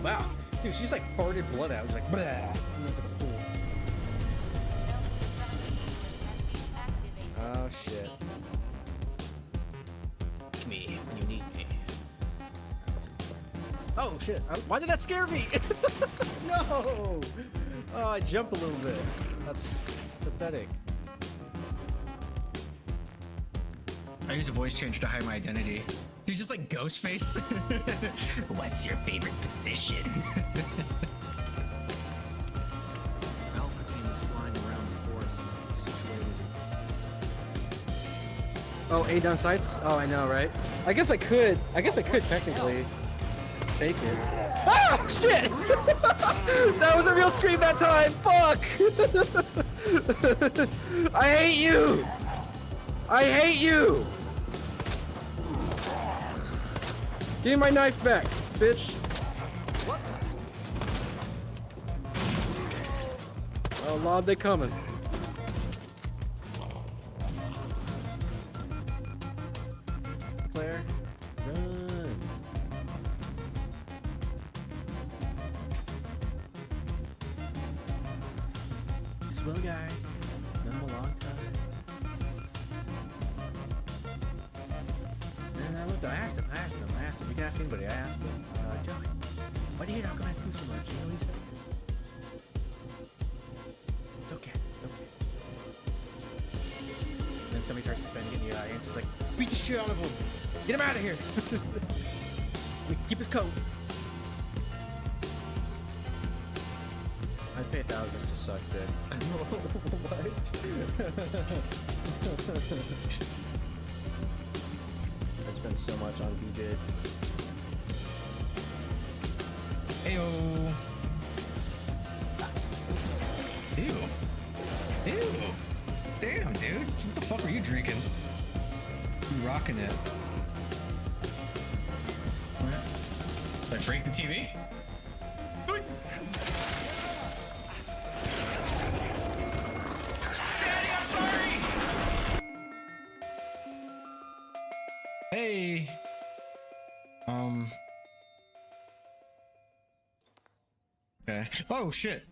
wow. Dude, she's like farted blood out. She's like, blah. And it's like a pool. Oh, shit. Me when you need me. Oh, shit. Why did that scare me? No! Oh, I jumped a little bit. That's pathetic. I use a voice changer to hide my identity. He's just like Ghostface. What's your favorite position? Alpha team is flying around the forest, situated. Oh, A down sights? Oh, I know, right? I guess I could technically fake it. Ah, shit! That was a real scream that time. Fuck! I hate you. I hate you. Give me my knife back, bitch. Oh, Lob, they coming. Claire, run. This Will guy. Known him a long time. And I looked, I asked him. You can ask anybody, I asked him. Joey, why do you hate Alchemist 2 so much? You know what he said? It's okay. And then somebody starts defending in the audience. He's like, beat the shit out of him. Get him out of here. Keep his coat. I'd pay $1,000 just to suck dick. What? I spent so much on BJ. Heyo. Ew. Damn, dude. What the fuck were you drinking? You rocking it. Did I break the TV? Daddy, I'm sorry! Hey. Okay. Oh, shit.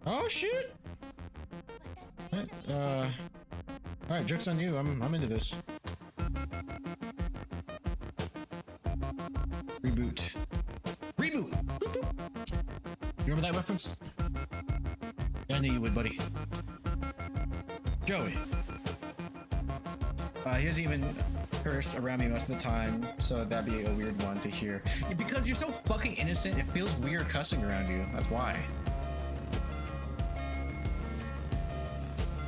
Oh, shit. Alright, joke's on you. I'm into this. Reboot. Reboot! Boop, boop. You remember that reference? Yeah, I knew you would, buddy. Joey. He doesn't even curse around me most of the time, so that'd be a weird one to hear. Because you're so fucking innocent, it feels weird cussing around you. That's why.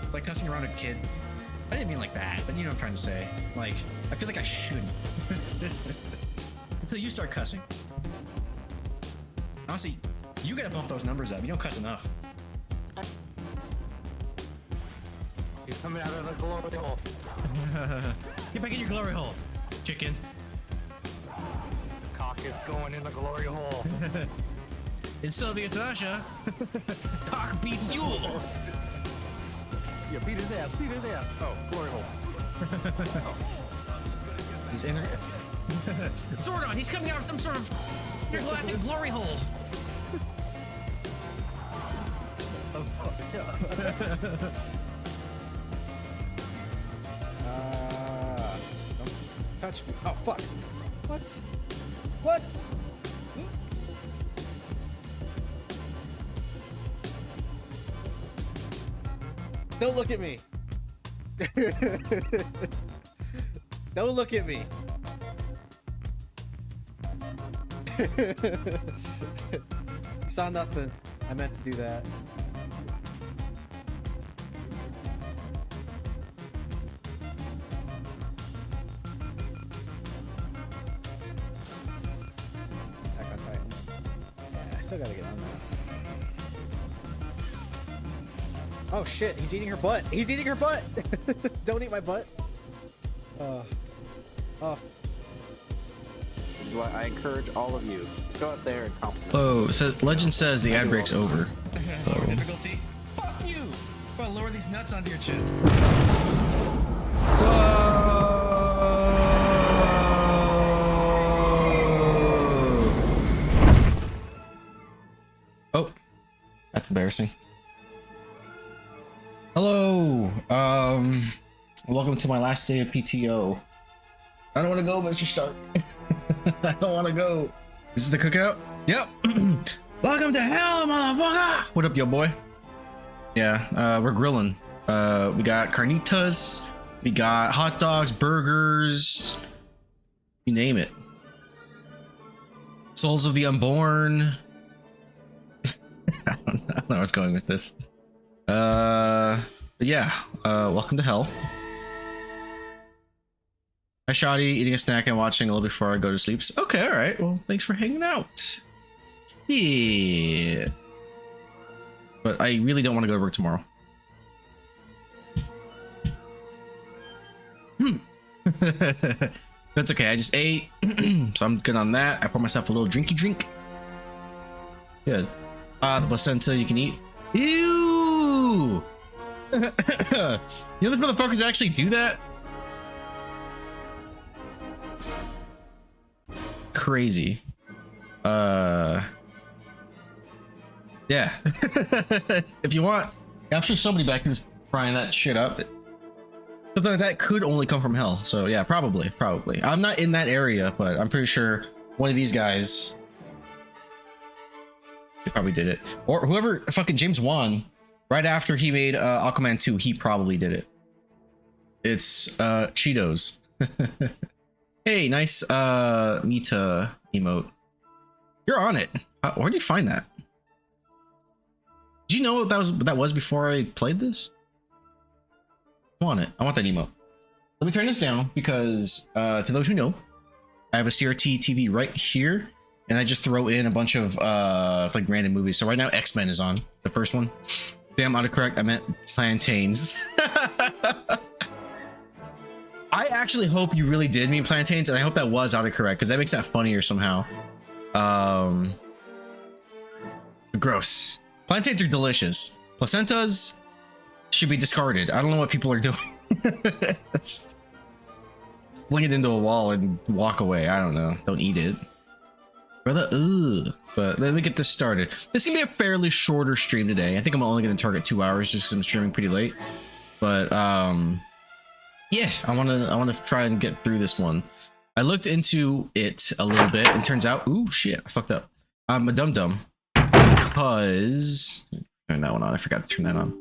It's like cussing around a kid. I didn't mean like that, but you know what I'm trying to say. Like, I feel like I shouldn't. Until you start cussing. Honestly, you gotta bump those numbers up. You don't cuss enough. He's coming out of the glory hole. Get back in your glory hole, chicken. The cock is going in the glory hole. In Soviet Russia, cock beats fuel. Yeah, beat his ass. Oh, glory hole. Oh. He's in it. Zordon, he's coming out of some sort of galactic glory hole. Oh, fuck. Yeah. Don't touch me. Oh, fuck. What? Don't look at me. Don't look at me. Saw nothing. I meant to do that. Attack on Titan. Yeah, I still gotta get on that. Oh shit, he's eating her butt. He's eating her butt. Don't eat my butt. Oh. I encourage all of you, go out there and compliment. Oh, so Legend says the ad break's over. Lower difficulty. Fuck you! I'll lower these nuts onto your chin. Oh, that's embarrassing. Hello. Welcome to my last day of PTO. I don't want to go, Mr. Stark. I don't want to go. This is the cookout? Yep. Welcome to hell, motherfucker. What up, yo boy? Yeah, we're grilling. We got carnitas, we got hot dogs, burgers, you name it. Souls of the unborn. I don't know where I was going with this. But yeah, welcome to hell. Hi, Shoddy, eating a snack and watching a little before I go to sleep. Okay, all right. Well, thanks for hanging out. Yeah. But I really don't want to go to work tomorrow. That's okay. I just ate, so I'm good on that. I poured myself a little drinky drink. Good. The placenta you can eat. Ew! You know these motherfuckers actually do that? Crazy. Yeah. If you want, I'm sure somebody back here's frying that shit up. Something like that could only come from hell. So yeah, probably. I'm not in that area, but I'm pretty sure one of these guys probably did it. Or whoever, fucking James Wan, right after he made Aquaman 2, he probably did it. It's Cheetos. Hey, nice Mita emote. You're on it. Where did you find that? Do you know what that was before I played this? I want it. I want that emote. Let me turn this down because to those who know, I have a CRT TV right here, and I just throw in a bunch of like random movies. So right now X-Men is on, the first one. Damn, autocorrect, I meant plantains. I actually hope you really did mean plantains, and I hope that was autocorrect because that makes that funnier somehow. Gross. Plantains are delicious. Placentas should be discarded. I don't know what people are doing. Fling it into a wall and walk away. I don't know. Don't eat it. Brother, ugh. But let me get this started. This is gonna be a fairly shorter stream today. I think I'm only gonna target 2 hours just because I'm streaming pretty late. But yeah, I wanna try and get through this one. I looked into it a little bit and turns out, ooh shit, I fucked up. I'm a dum-dum because turn that one on. I forgot to turn that on.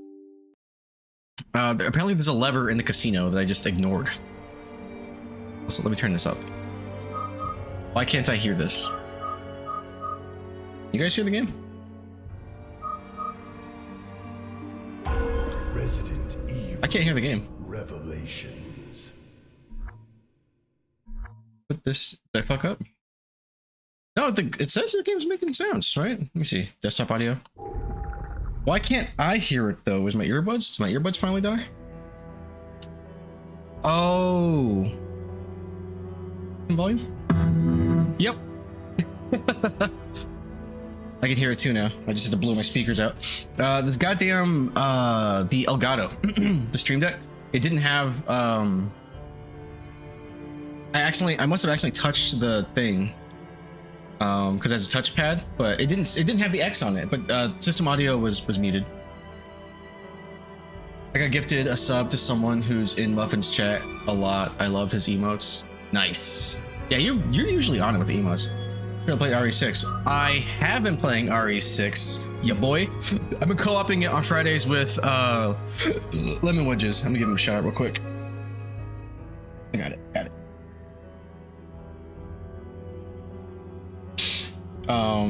Apparently there's a lever in the casino that I just ignored. So let me turn this up. Why can't I hear this? You guys hear the game? Resident Evil. I can't hear the game. Revelations. Put this. Did I fuck up? No, it says the game's making sounds, right? Let me see. Desktop audio. Why can't I hear it though? Is my earbuds? Did my earbuds finally die? Oh. Volume? Yep. I can hear it too now. I just had to blow my speakers out. This goddamn the Elgato, the Stream Deck. It didn't have I must have accidentally touched the thing because it has a touchpad, but it didn't have the X on it. But system audio was muted. I got gifted a sub to someone who's in Muffin's chat a lot. I love his emotes. Nice. Yeah, you're usually on it with the emotes. You're gonna play RE6. I have been playing RE6, ya boy. I've been co-oping it on Fridays with Lemon Wedges. I'm gonna give him a shout out real quick. I got it.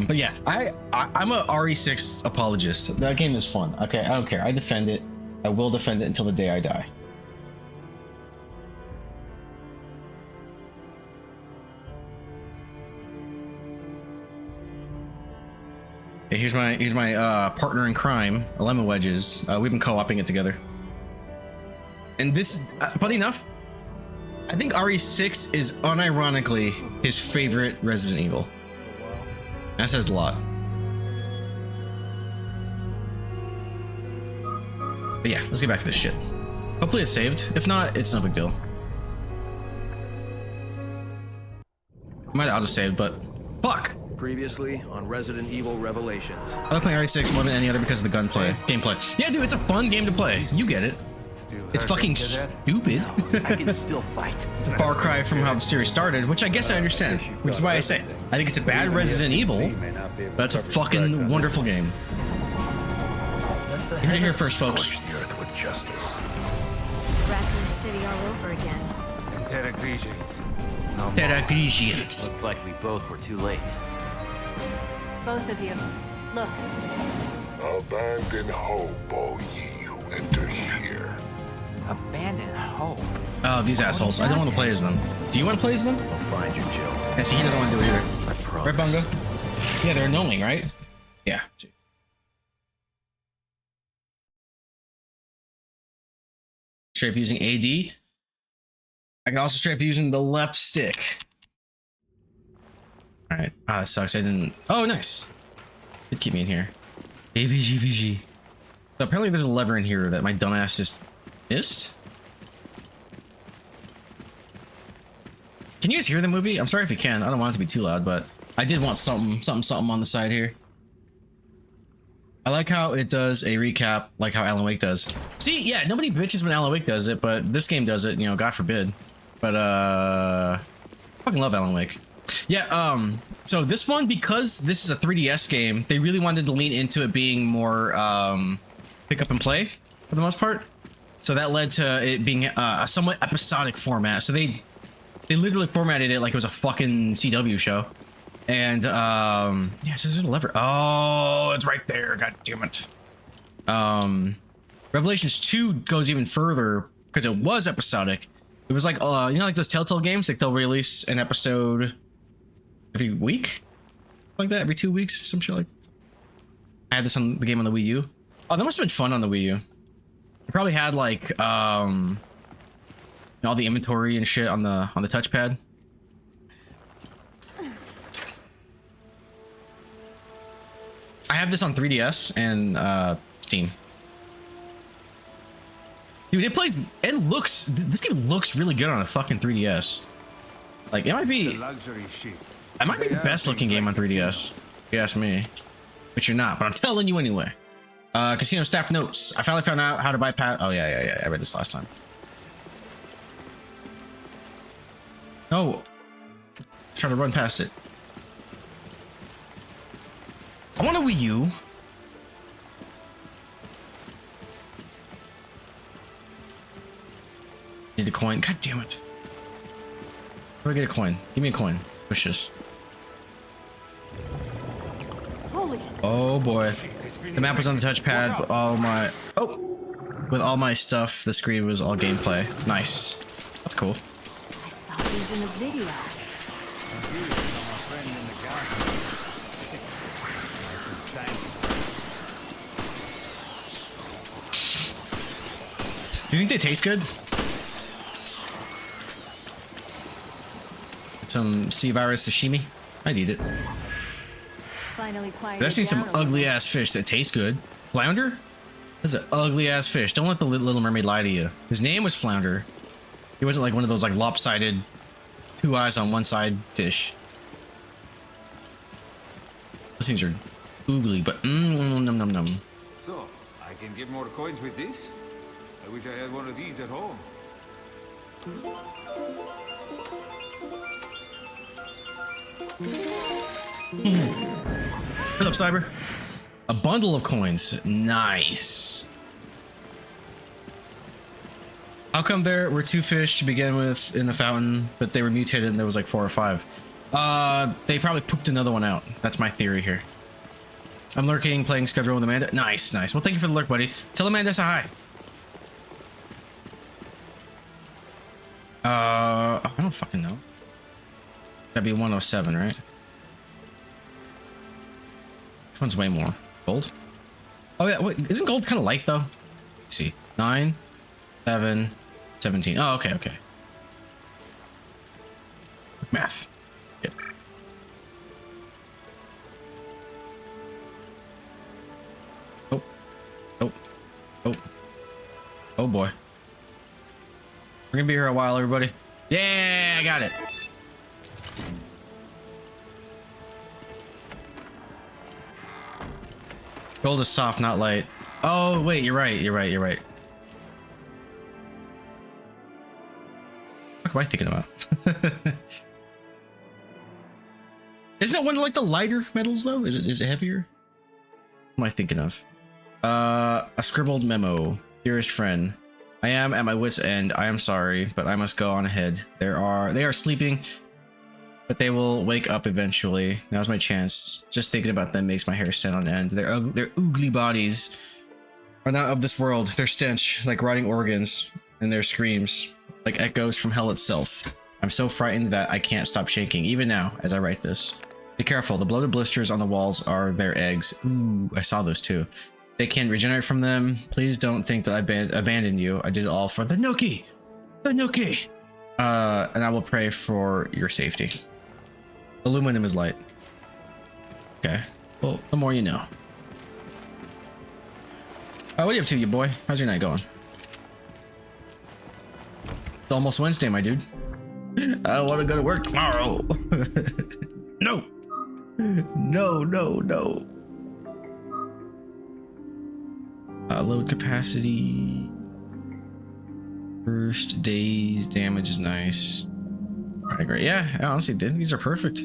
But yeah, I'm a RE6 apologist. That game is fun. Okay, I don't care. I defend it. I will defend it until the day I die. Okay, here's my partner in crime, Lemon Wedges. We've been co-oping it together. And this, funny enough, I think RE6 is unironically his favorite Resident Evil. That says a lot. But yeah, let's get back to this shit. Hopefully it's saved. If not, it's no big deal. Might auto-saved, but fuck. Previously on Resident Evil Revelations. I like playing RE6 more than any other because of the gunplay gameplay. Yeah, dude, it's a fun game to play. You get it. It's fucking stupid. I can still fight. It's a far cry from how the series started, which I guess I understand. Which is why I say I think it's a bad Resident Evil, but it's a fucking wonderful game. You heard it here first, folks. Scorch the earth with justice. Raccoon City all over again. And Terra Grigies. Terra Grigians. Looks like we both were too late. Both of you. Look. Abandon hope, all ye who enter here. Abandon hope. Oh, these assholes. I don't want to play as them. Do you want to play as them? I'll find you, Jill. Yeah, see, he doesn't want to do it either. I promise. Right, Bungo? Yeah, they're annoying, right? Yeah. Straight up using AD. I can also straight up using the left stick. Alright. Ah, that sucks. I didn't. Oh, nice. Did keep me in here. AVG. So apparently there's a lever in here that my dumbass just missed. Can you guys hear the movie? I'm sorry if you can. I don't want it to be too loud, but I did want something on the side here. I like how it does a recap like how Alan Wake does. See, yeah, nobody bitches when Alan Wake does it, but this game does it, you know, God forbid. But I fucking love Alan Wake. Yeah, so this one, because this is a 3DS game, they really wanted to lean into it being more pick up and play for the most part. So that led to it being a somewhat episodic format. So they literally formatted it like it was a fucking CW show. And yeah, so there's a lever. Oh, it's right there. God damn it. Revelations 2 goes even further because it was episodic. It was like you know, like those Telltale games, like they'll release an episode every week, like that, every 2 weeks, some shit like that. I had this on the game on the Wii U. Oh, that must have been fun on the Wii U. It probably had like all the inventory and shit on the touchpad. I have this on 3DS and Steam. Dude, it plays and looks. This game looks really good on a fucking 3DS. Like it might be. It might be the best looking game on 3DS. If you ask me, but you're not. But I'm telling you anyway. Casino staff notes. I finally found out how to bypass. Oh yeah. I read this last time. Oh, try to run past it. I want a Wii U. Need a coin. God damn it. Where do I get a coin? Give me a coin. Push this. Holy shit. Oh boy. The map was on the touchpad, but with all my stuff, the screen was all gameplay. Nice. That's cool. I saw these in the video. Do you think they taste good? Some sea virus sashimi? I'd eat it. Finally quieted I've seen some down a little. ugly ass fish that taste good. Flounder? That's an ugly ass fish. Don't let the Little Mermaid lie to you. His name was Flounder. He wasn't like one of those like lopsided, 2 eyes on one side fish. Those things are oogly, but num num num. So, I can get more coins with this? I wish I had one of these at home. What's up, Cyber? A bundle of coins. Nice. How come there were 2 fish to begin with in the fountain, but they were mutated and there was like 4 or 5? They probably pooped another one out. That's my theory here. I'm lurking, playing schedule with Amanda. Nice. Well, thank you for the lurk, buddy. Tell Amanda I say hi. I don't fucking know. That'd be 107, right? Which one's way more? Gold? Oh yeah, wait, isn't gold kind of light though? Let's see. 9, 7, 17. Oh, okay. Math. Yep. Oh boy. We're gonna be here a while, everybody. Yeah, I got it. Gold is soft, not light. Oh, wait, you're right. You're right. What am I thinking about? Isn't it one of like the lighter metals though? Is it heavier? What am I thinking of? A scribbled memo. Dearest friend, I am at my wit's end. I am sorry, but I must go on ahead. They are sleeping, but they will wake up eventually. Now's my chance. Just thinking about them makes my hair stand on end. Their oogly bodies are not of this world. Their stench like rotting organs, and their screams like echoes from hell itself. I'm so frightened that I can't stop shaking, even now as I write this. Be careful, the bloated blisters on the walls are their eggs. Ooh, I saw those too. They can regenerate from them. Please don't think that I abandoned you. I did it all for the Nookie. The Nookie. And I will pray for your safety. Aluminum is light. Okay. Well, the more you know. What are you up to, you boy? How's your night going? It's almost Wednesday, my dude. I want to go to work tomorrow. No. No. Load capacity. First day's damage is nice. Alright, great. Yeah, honestly, these are perfect.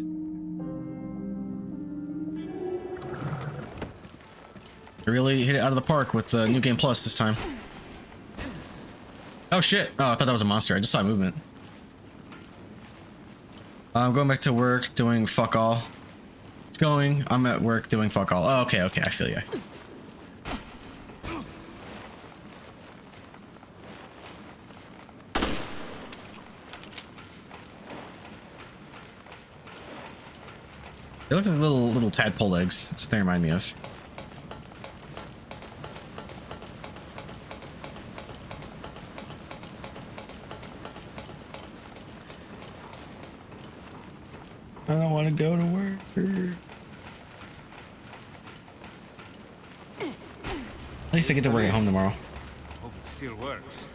I really hit it out of the park with the New Game Plus this time. Oh shit! Oh, I thought that was a monster. I just saw movement. I'm going back to work doing fuck all. It's going. I'm at work doing fuck all. Oh, okay, I feel ya. They look like little tadpole eggs. That's what they remind me of. I don't want to go to work. At least I get to work at home tomorrow. Hope it still works.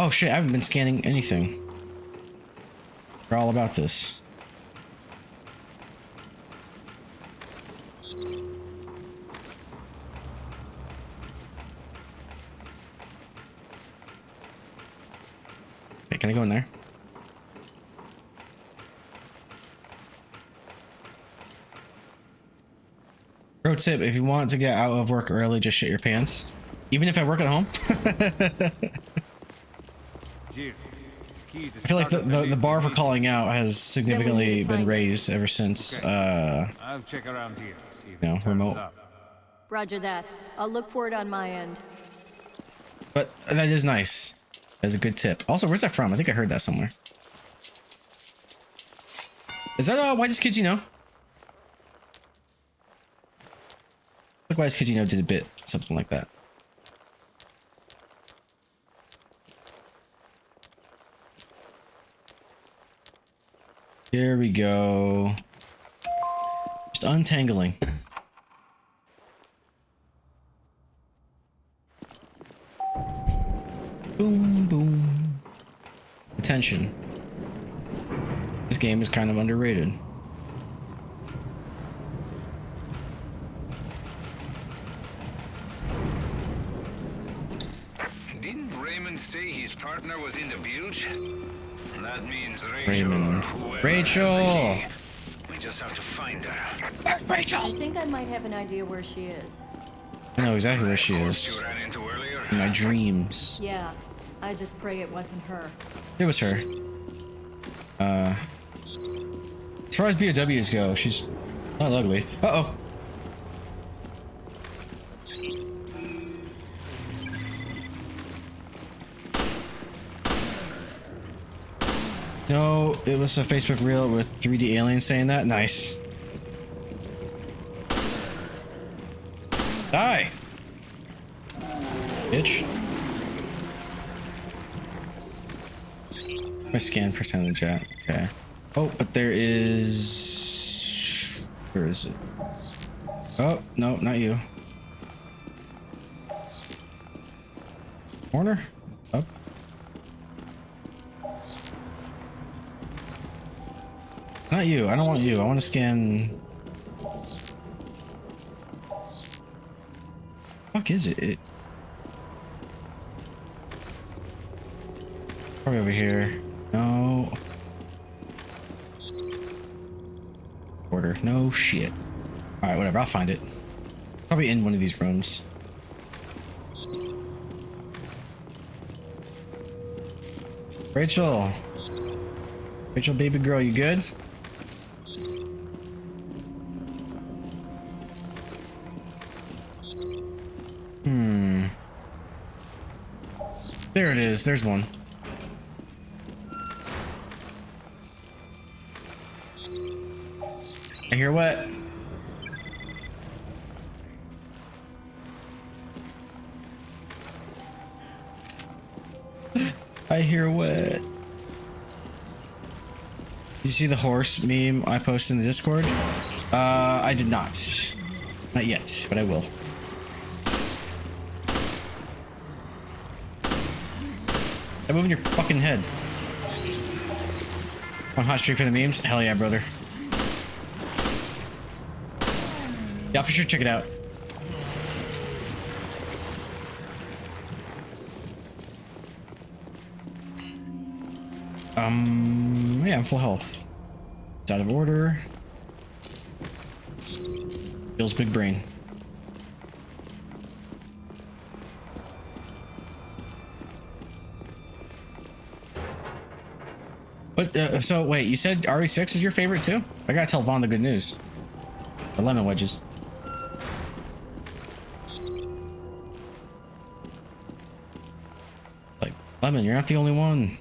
Oh shit, I haven't been scanning anything. We're all about this. Okay, can I go in there? Pro tip, if you want to get out of work early, just shit your pants. Even if I work at home. I feel like the bar for calling out has significantly been raised ever since I'll check around here. See if it turns remote. up. Roger that. I'll look for it on my end. But that is nice. That's a good tip. Also, where's that from? I think I heard that somewhere. Is that Whitest Kids You Know? Like Whitest Kids You Know did a bit something like that. Here we go. Just untangling. Boom, boom. Attention. This game is kind of underrated. Didn't Raymond say his partner was in the bilge? That means Rachel. Raymond. Or whoever Rachel! has the key. We just have to find her. Where's Rachel? I think I might have an idea where she is. I know exactly where she Horse is. you ran into earlier? In my dreams. Yeah, I just pray it wasn't her. It was her. As far as BOWs go, she's not ugly. Uh-oh. No, it was a Facebook reel with 3D aliens saying that. Nice. Die! Bitch. My scan percentage at. Okay. Oh, but there is... Where is it? Oh, no, not you. Corner? Up? Not you. I don't want you. I want to scan. Fuck is it? Probably over here. No. Order. No shit. All right, whatever. I'll find it. Probably in one of these rooms. Rachel. Rachel, baby girl, you good? There it is. There's one. I hear what? I hear what? Did you see the horse meme I posted in the Discord? I did not. Not yet, but I will. I'm moving your fucking head. On hot streak for the memes? Hell yeah, brother. Yeah, I'll for sure check it out. Yeah, I'm full health. It's out of order. Bill's big brain. But, so wait, you said RE6 is your favorite too? I gotta tell Vaughn the good news. The lemon wedges. Like, Lemon, you're not the only one.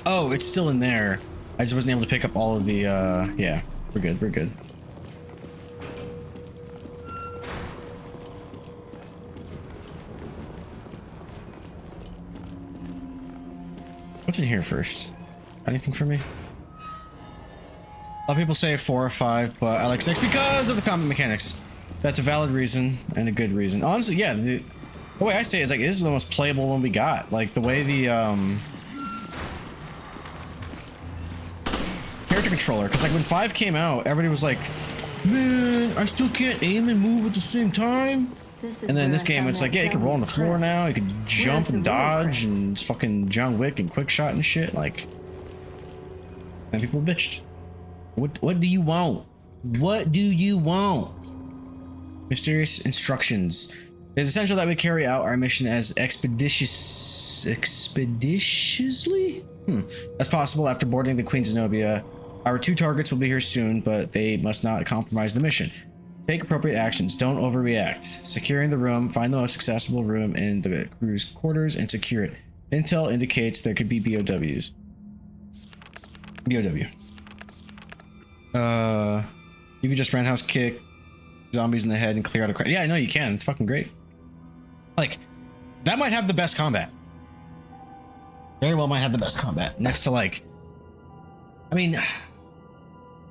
Oh, it's still in there. I just wasn't able to pick up all of the, yeah, we're good, we're good. What's in here first? Anything for me? A lot of people say 4 or 5, but I like 6 because of the combat mechanics. That's a valid reason and a good reason. Honestly, yeah, the way I say it is like, this is the most playable one we got. Like, the way the, character controller, because like when 5 came out, everybody was like, man, I still can't aim and move at the same time. And then this game, it's like, yeah, you can roll on the floor now, you can jump and dodge and fucking John Wick and quick shot and shit. Like, and people bitched. What do you want? What do you want? Mysterious instructions. It is essential that we carry out our mission as expeditiously as possible after boarding the Queen Zenobia. Our 2 targets will be here soon, but they must not compromise the mission. Take appropriate actions. Don't overreact. Securing the room. Find the most accessible room in the crew's quarters and secure it. Intel indicates there could be BOWs. BOW. You can just roundhouse kick zombies in the head and clear out a crowd. Yeah, I know you can. It's fucking great. Like, that might have the best combat. Very well might have the best combat. Next to, like, I mean, I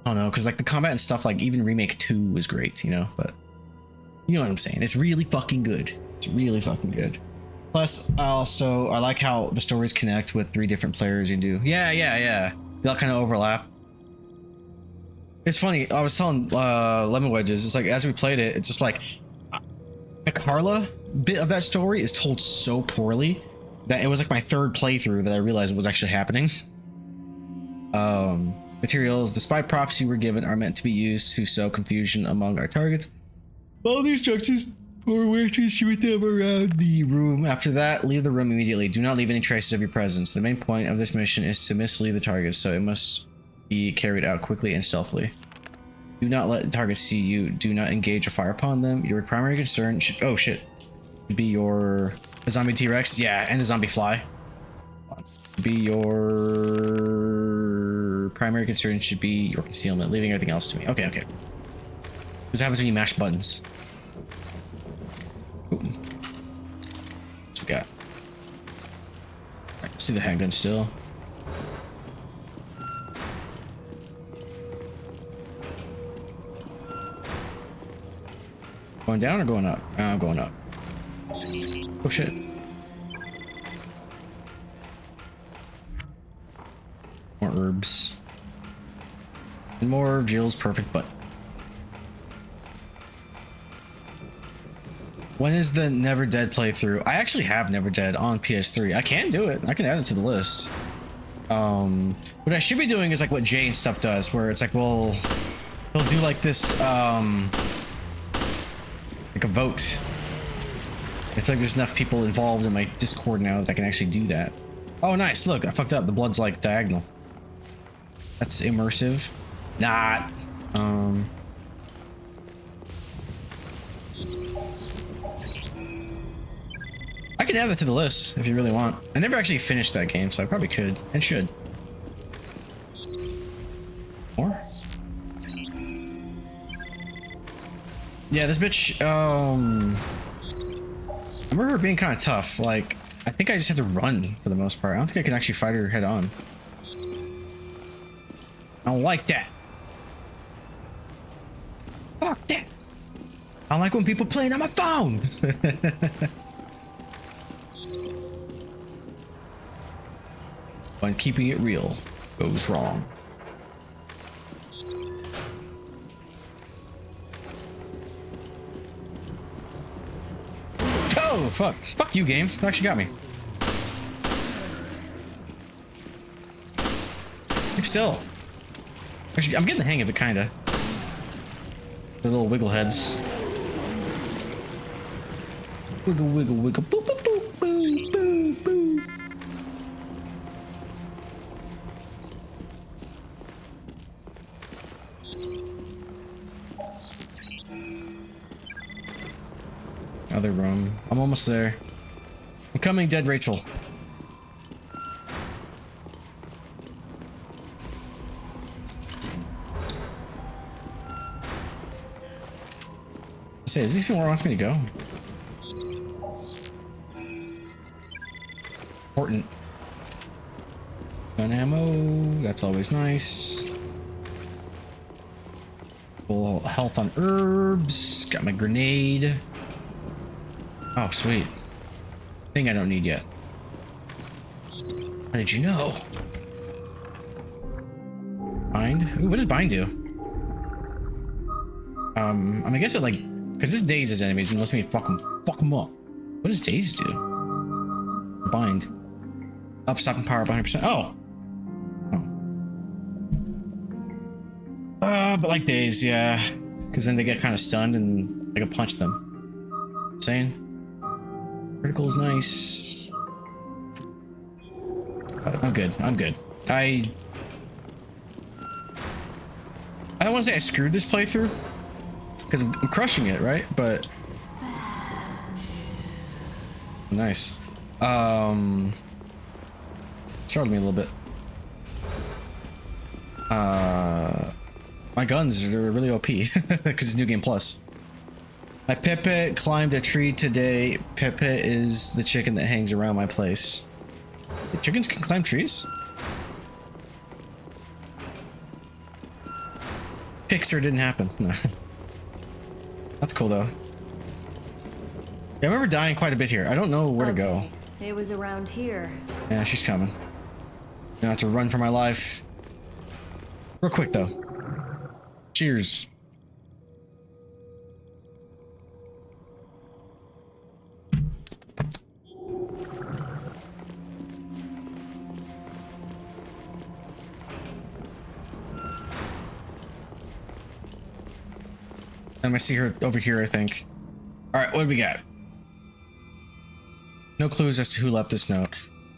don't know, because like the combat and stuff, like even Remake 2 was great, you know, but you know what I'm saying. It's really fucking good. It's really fucking good. Plus, I like how the stories connect with 3 different players you do. Yeah. They all kind of overlap. It's funny. I was telling Lemon Wedges, it's like as we played it, it's just like the Carla bit of that story is told so poorly that it was like my 3rd playthrough that I realized was actually happening. Materials. The spy props you were given are meant to be used to sow confusion among our targets. Follow the instructions for where to shoot them around the room. After that, leave the room immediately. Do not leave any traces of your presence. The main point of this mission is to mislead the targets, so it must be carried out quickly and stealthily. Do not let the targets see you. Do not engage or fire upon them. Your primary concern should... Oh, shit. Be your... The zombie T-Rex? Yeah, and the zombie fly. Be your... Primary concern should be your concealment, leaving everything else to me. Okay. This is what happens when you mash buttons. Ooh. What's we got? Alright, let's do the handgun still. Going down or going up? I'm going up. Oh shit. More herbs. And more of Jill's perfect butt. When is the Never Dead playthrough? I actually have Never Dead on PS3. I can do it. I can add it to the list. What I should be doing is like what Jay and stuff does, where it's like, well, he'll do like this, like a vote. I feel like there's enough people involved in my Discord now that I can actually do that. Oh, nice. Look, I fucked up. The blood's like diagonal. That's immersive. Not. I can add that to the list if you really want. I never actually finished that game, so I probably could and should. More? Yeah, this bitch, I remember her being kind of tough. Like, I think I just had to run for the most part. I don't think I can actually fight her head on. I don't like that. Fuck that. I don't like when people playing on my phone. When keeping it real goes wrong. Oh, fuck. Fuck you, game. You actually got me. Keep still. Actually, I'm getting the hang of it, kinda. The little wiggle heads. Wiggle, wiggle, wiggle. Boop, boop, boop, boop, boop, boop. Other room. I'm almost there. I'm coming, dead Rachel. Say, is this where it wants me to go? Important. Gun ammo. That's always nice. Full health on herbs. Got my grenade. Oh, sweet. Thing I don't need yet. How did you know? Bind? Ooh, what does bind do? I mean, I guess it like, because this dazes enemies and lets me fuck them up. What does daze do? Bind. Up, stopping power by 100%. Oh. But like daze, yeah. Because then they get kind of stunned and I can punch them. Saying? Critical is nice. I'm good. I'm good. I don't want to say I screwed this playthrough because I'm crushing it, right? But nice. Startled me a little bit. My guns are really OP because it's New Game Plus. My Pepe climbed a tree today. Pepe is the chicken that hangs around my place. The chickens can climb trees? Pixar didn't happen. No. That's cool though. Yeah, I remember dying quite a bit here. I don't know where to go. It was around here. Yeah, she's coming. I have to run for my life. Real quick though. Cheers. I see her over here, I think. All right, what do we got? No clues as to who left this note.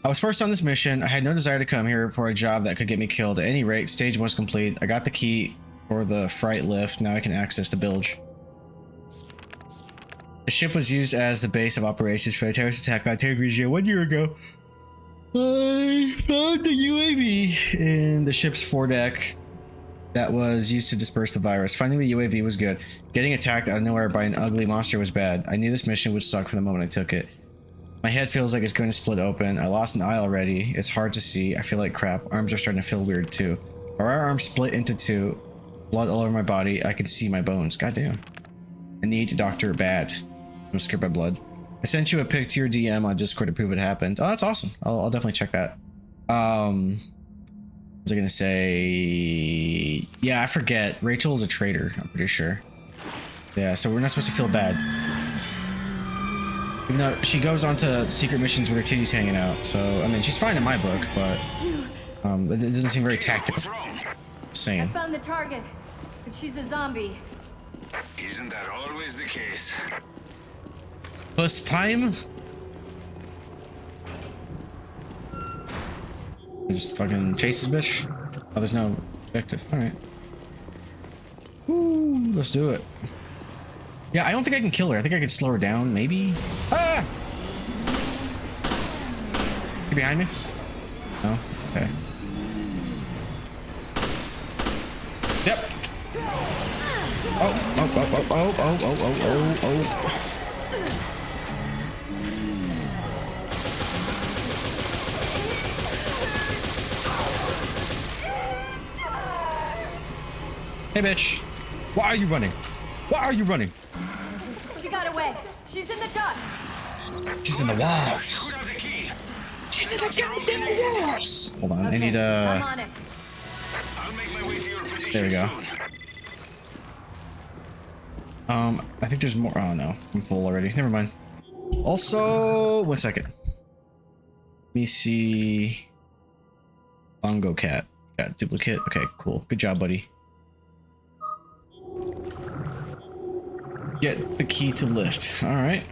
I was first on this mission. I had no desire to come here for a job that could get me killed. At any rate, stage 1 was complete. I got the key for the fright lift. Now I can access the bilge. The ship was used as the base of operations for the terrorist attack on Tegregia 1 year ago. I found the UAV in the ship's foredeck that was used to disperse the virus. Finding the UAV was good. Getting attacked out of nowhere by an ugly monster was bad. I knew this mission would suck from the moment I took it. My head feels like it's going to split open. I lost an eye already. It's hard to see. I feel like crap. Arms are starting to feel weird too. My right arm split into two. Blood all over my body. I can see my bones. Goddamn. I need Doctor Bad. I'm scared by blood. I sent you a pic to your DM on Discord to prove it happened. Oh, that's awesome. I'll definitely check that. What was I gonna say? Yeah, I forget. Rachel is a traitor, I'm pretty sure. Yeah, so we're not supposed to feel bad. Even though she goes on to secret missions with her titties hanging out. So, I mean, she's fine in my book, but it doesn't seem very tactical. I Same. found the target, but she's a zombie. Isn't that always the case? First time? Just fucking chase this bitch? Oh, there's no objective. Alright. Ooh, let's do it. Yeah, I don't think I can kill her. I think I can slow her down, maybe? Ah! You behind me? No? Okay. Yep. Oh. Hey, bitch. Why are you running? Why are you running? She got away. She's in the ducts. She's in the walls. She's in the goddamn walls. Hold on, I need I'm on it. I'll make my way to your position. There we go. soon. I think there's more. Oh no, I'm full already. Never mind. Also, 1 second. Let me see. Bongo cat. Got duplicate. Okay, cool. Good job, buddy. Get the key to lift. All right.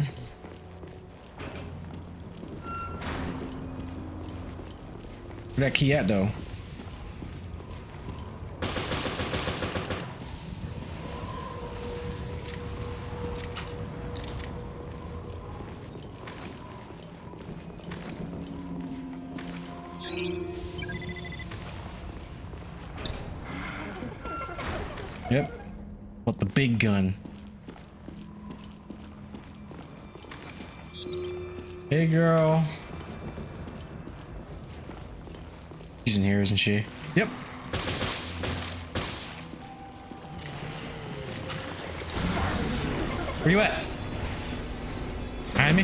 Where that key at, though? Yep. What the big gun? Hey, girl. She's in here, isn't she? Yep. Where you at? Behind me?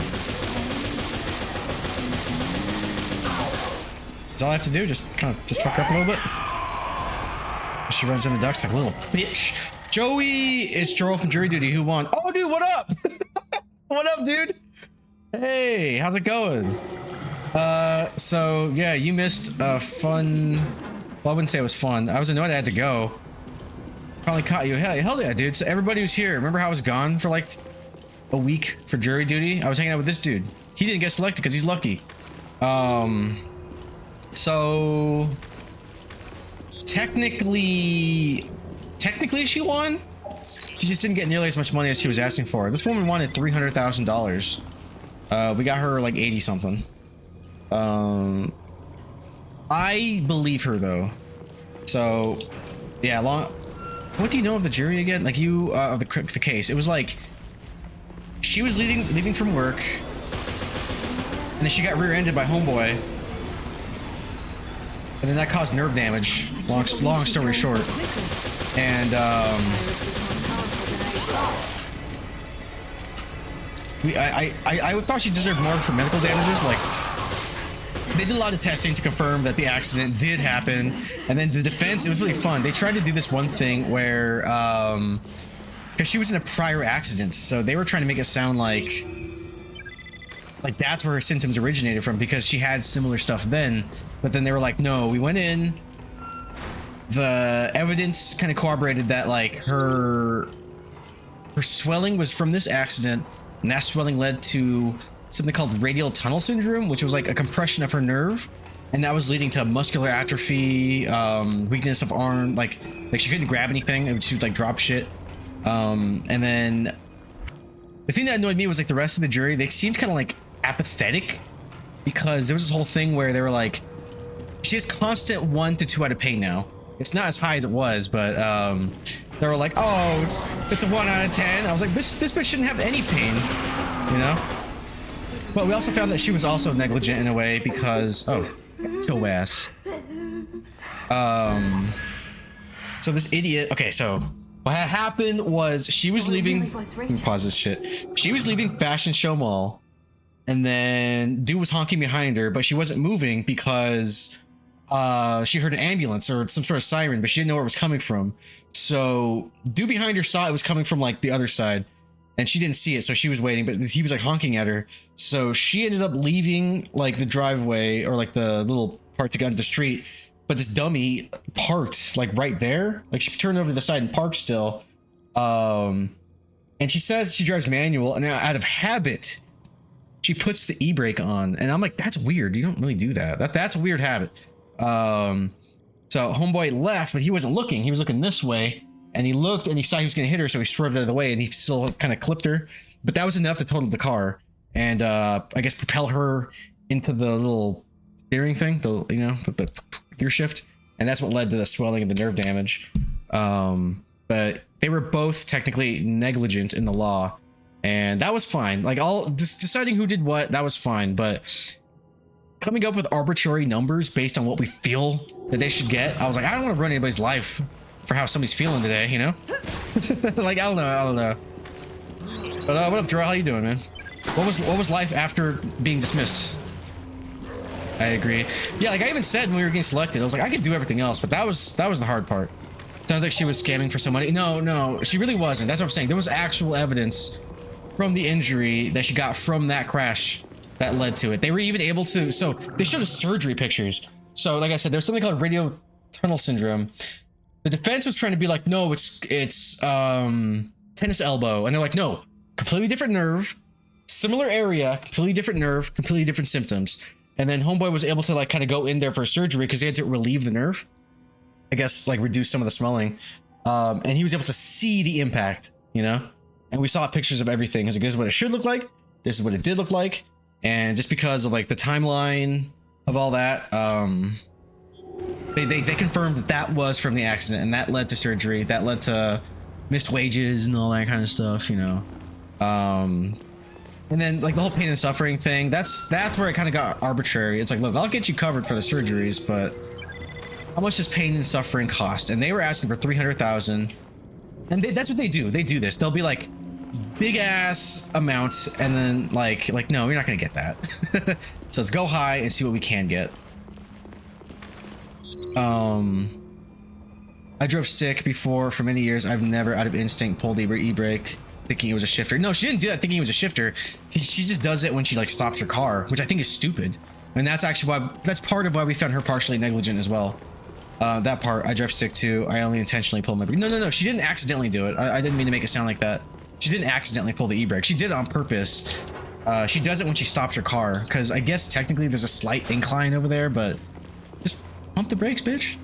That's all I have to do. Just fuck up a little bit. She runs in the ducks like a little bitch. Joey, it's Joel from Jury Duty. Who won? Oh, dude, what up? What up, dude? Hey, how's it going? So yeah, you missed a fun. Well, I wouldn't say it was fun. I was annoyed I had to go. Probably caught you. Hell yeah, dude. So everybody was here. Remember how I was gone for like a week for jury duty? I was hanging out with this dude. He didn't get selected because he's lucky. So technically she won. She just didn't get nearly as much money as she was asking for. This woman wanted $300,000. We got her like 80 something. I believe her though. So yeah, what do you know of the jury again? Like you, of the case. It was like she was leaving from work, and then she got rear-ended by homeboy, and then that caused nerve damage. Long story short, and I thought she deserved more for medical damages. Like, they did a lot of testing to confirm that the accident did happen, and then the defense, it was really fun. They tried to do this one thing where because she was in a prior accident, so they were trying to make it sound like that's where her symptoms originated from, because she had similar stuff then. But then they were like, no, we went in, the evidence kind of corroborated that like her swelling was from this accident, and that swelling led to something called radial tunnel syndrome, which was like a compression of her nerve, and that was leading to muscular atrophy, weakness of arm, like she couldn't grab anything, and she would like drop shit. And then the thing that annoyed me was like the rest of the jury, they seemed kind of like apathetic, because there was this whole thing where they were like, she has constant 1 to 2 out of pain now. It's not as high as it was, but they were like, oh, it's a 1 out of 10. I was like, this bitch shouldn't have any pain, you know? But we also found that she was also negligent in a way, because kill ass. So this idiot. Okay, so What had happened was she was So it leaving. really was Let me Rachel. pause this shit. She was leaving Fashion Show Mall, and then dude was honking behind her, but she wasn't moving because she heard an ambulance or some sort of siren, but she didn't know where it was coming from. So dude behind her saw it was coming from like the other side, and she didn't see it, so she was waiting, but he was like honking at her. So she ended up leaving like the driveway or like the little part to go into the street. But this dummy parked like right there. Like she turned over to the side and parked still. And she says she drives manual, and now out of habit, she puts the e-brake on. And I'm like, that's weird. You don't really do that. That's a weird habit. So homeboy left, but he wasn't looking. He was looking this way, and he looked and he saw he was gonna hit her, so he swerved out of the way, and he still kind of clipped her. But that was enough to total the car and I guess propel her into the little steering thing, the gear shift, and that's what led to the swelling and the nerve damage. But they were both technically negligent in the law, and that was fine. Like all deciding who did what, that was fine. But coming up with arbitrary numbers based on what we feel that they should get, I was like, I don't want to ruin anybody's life for how somebody's feeling today, you know? Like I don't know. But what up, Drew? How you doing, man? What was life after being dismissed? I agree. Yeah, like I even said when we were getting selected, I was like, I could do everything else, but that was the hard part. Sounds like she was scamming for some money. No, she really wasn't. That's what I'm saying. There was actual evidence from the injury that she got from that crash that led to it. They were even able to, so they showed the surgery pictures. So like I said, there's something called radio tunnel syndrome. The defense was trying to be like, no, it's tennis elbow. And they're like, no, completely different nerve, similar area, completely different nerve, completely different symptoms. And then homeboy was able to like kind of go in there for surgery because they had to relieve the nerve, I guess, like reduce some of the swelling. And he was able to see the impact, you know? And we saw pictures of everything. He's like, this is what it should look like. This is what it did look like. And just because of like the timeline of all that, they confirmed that was from the accident, and that led to surgery. That led to missed wages and all that kind of stuff, you know? And then like the whole pain and suffering thing, that's where it kind of got arbitrary. It's like, look, I'll get you covered for the surgeries, but how much does pain and suffering cost? And they were asking for 300,000. And that's what they do. They do this. They'll be like big ass amounts, and then like no, you're not gonna get that. So let's go high and see what we can get. I drove stick before for many years. I've never out of instinct pulled the e-brake thinking it was a shifter. No, she didn't do that thinking it was a shifter. She just does it when she like stops her car, which I think is stupid. And that's actually that's part of why we found her partially negligent as well. That part, I drive stick too. I only intentionally pulled my brake. No, she didn't accidentally do it. I didn't mean to make it sound like that. She didn't accidentally pull the e-brake. She did it on purpose. She does it when she stops her car, because I guess technically there's a slight incline over there, but just pump the brakes, bitch.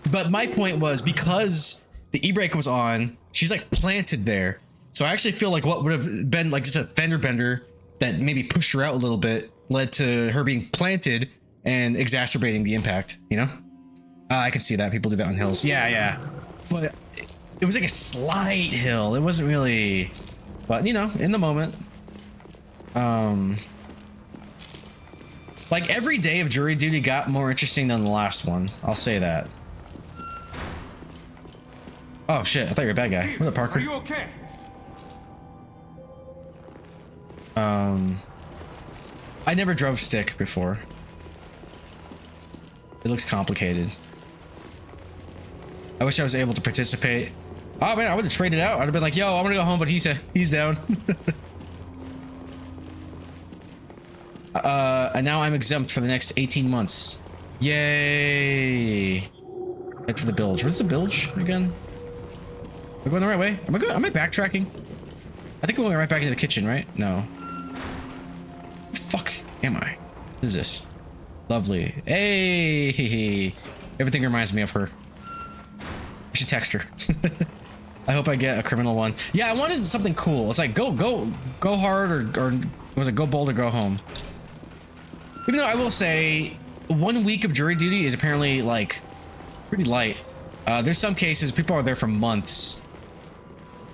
But my point was, because the e-brake was on, she's like planted there. So I actually feel like what would have been like just a fender bender that maybe pushed her out a little bit led to her being planted and exacerbating the impact, you know? I can see that. People do that on hills. Yeah. But it was like a slight hill. It wasn't really, but you know, in the moment. Like every day of jury duty got more interesting than the last one. I'll say that. Oh shit, I thought you were a bad guy. What up, Parker? Are you okay? I never drove stick before. It looks complicated. I wish I was able to participate. Oh man, I would have traded out. I'd have been like, yo, I'm gonna go home, but he's down. And now I'm exempt for the next 18 months. Yay. Head for the bilge. What's the bilge again? Am I going the right way? Am I backtracking? I think we're going right back into the kitchen, right? No. Fuck am I? What is this? Lovely. Hey. Everything reminds me of her. I should text her. I hope I get a criminal one. Yeah, I wanted something cool. It's like go hard or was it go bold or go home? Even though I will say 1 week of jury duty is apparently like pretty light. There's some cases people are there for months.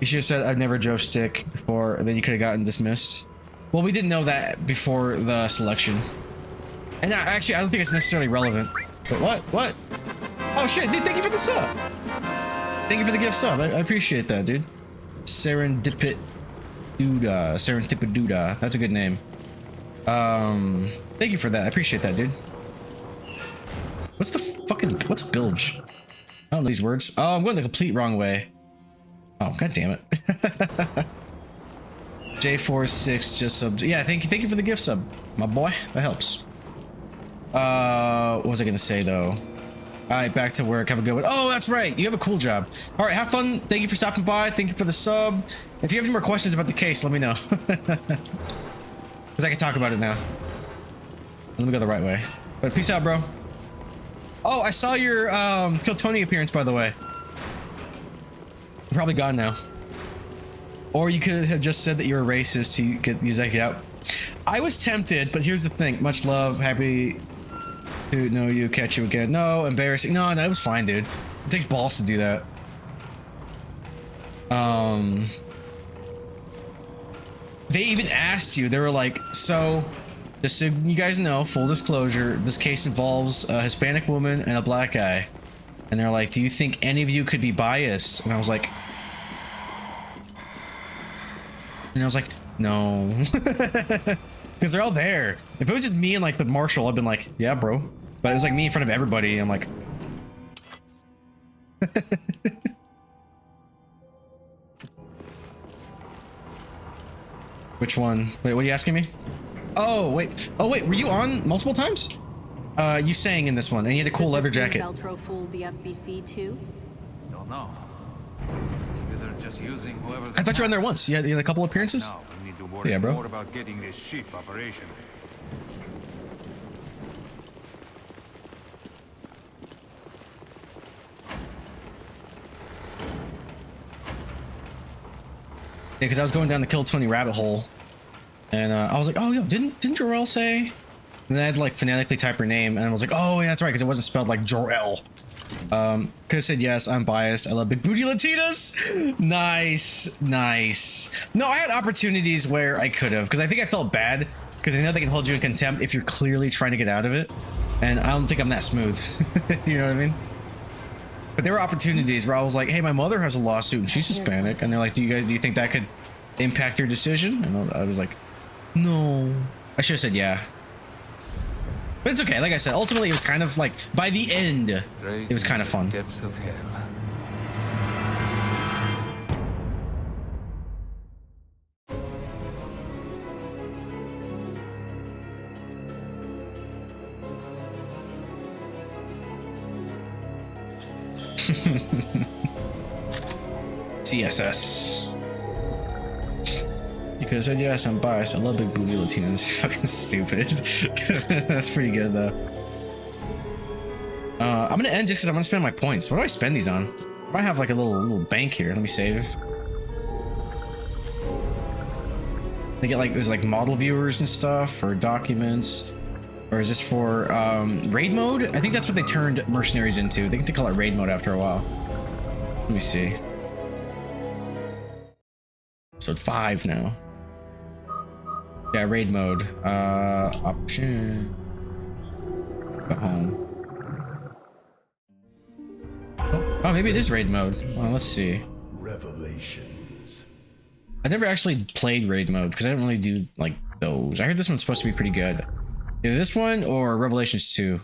You should have said I've never drove stick before, and then you could have gotten dismissed. Well, we didn't know that before the selection. And actually, I don't think it's necessarily relevant. But what? Oh shit, dude, thank you for the sub. Thank you for the gift sub. I appreciate that, dude. Serendipit Duda. Serendipit Duda. That's a good name. Thank you for that. I appreciate that, dude. What's what's bilge? I don't know these words. Oh, I'm going the complete wrong way. Oh, god damn it. J46 just subbed. Yeah, thank you for the gift sub, my boy. That helps. What was I gonna say though? Alright, back to work. Have a good one. Oh, that's right. You have a cool job. Alright, have fun. Thank you for stopping by. Thank you for the sub. If you have any more questions about the case, let me know. Because I can talk about it now. Let me go the right way. But peace out, bro. Oh, I saw your Kill Tony appearance, by the way. You're probably gone now. Or you could have just said that you're a racist to get these out. I was tempted, but here's the thing. Much love. Happy to know you. Catch you again. No, embarrassing. No, it was fine, dude. It takes balls to do that. They even asked you. They were like, so, just so you guys know, full disclosure, this case involves a Hispanic woman and a black guy. And they're like, do you think any of you could be biased? And I was like, no. Because they're all there. If it was just me and like the marshal, I'd been like, yeah, bro. But it was like me in front of everybody. I'm like, which one? Wait, what are you asking me? Oh, wait. Oh, wait. Were you on multiple times? You sang in this one, and you had a cool leather jacket. Veltro fooled the FBC too? Don't know. Maybe they're just using whoever. I thought you were on there once. You had a couple appearances? Now we need to worry Yeah, bro. more about getting this ship operation. Yeah, because I was going down the Kill Tony rabbit hole, and I was like, oh, yo, didn't Jorel say? And then I had to like phonetically type her name, and I was like, oh, yeah, that's right, because it wasn't spelled like Jorel. Could have said yes, I'm biased. I love big booty Latinas. Nice. No, I had opportunities where I could have, because I think I felt bad, because I know they can hold you in contempt if you're clearly trying to get out of it, and I don't think I'm that smooth. You know what I mean? But there were opportunities where I was like, hey, my mother has a lawsuit and she's Hispanic, and they're like, do you think that could impact your decision? And I was like, no. I should have said yeah. But it's okay. Like I said, ultimately it was kind of like, by the end, it was kind of fun. Depths of hell. CSS. Because I said yes, I'm biased. I love big booty Latinas. Fucking stupid. That's pretty good though. I'm gonna end just because I'm gonna spend my points. What do I spend these on? I might have like a little bank here. Let me save. They get like, it was like model viewers and stuff, or documents, or is this for raid mode? I think that's what they turned mercenaries into. They call it raid mode after a while. Let me see. Episode 5 now. Yeah, raid mode. Option. Go home. Oh, maybe it is raid mode. Well, let's see. Revelations. I never actually played raid mode because I didn't really do like those. I heard this one's supposed to be pretty good. Either this one or Revelations 2.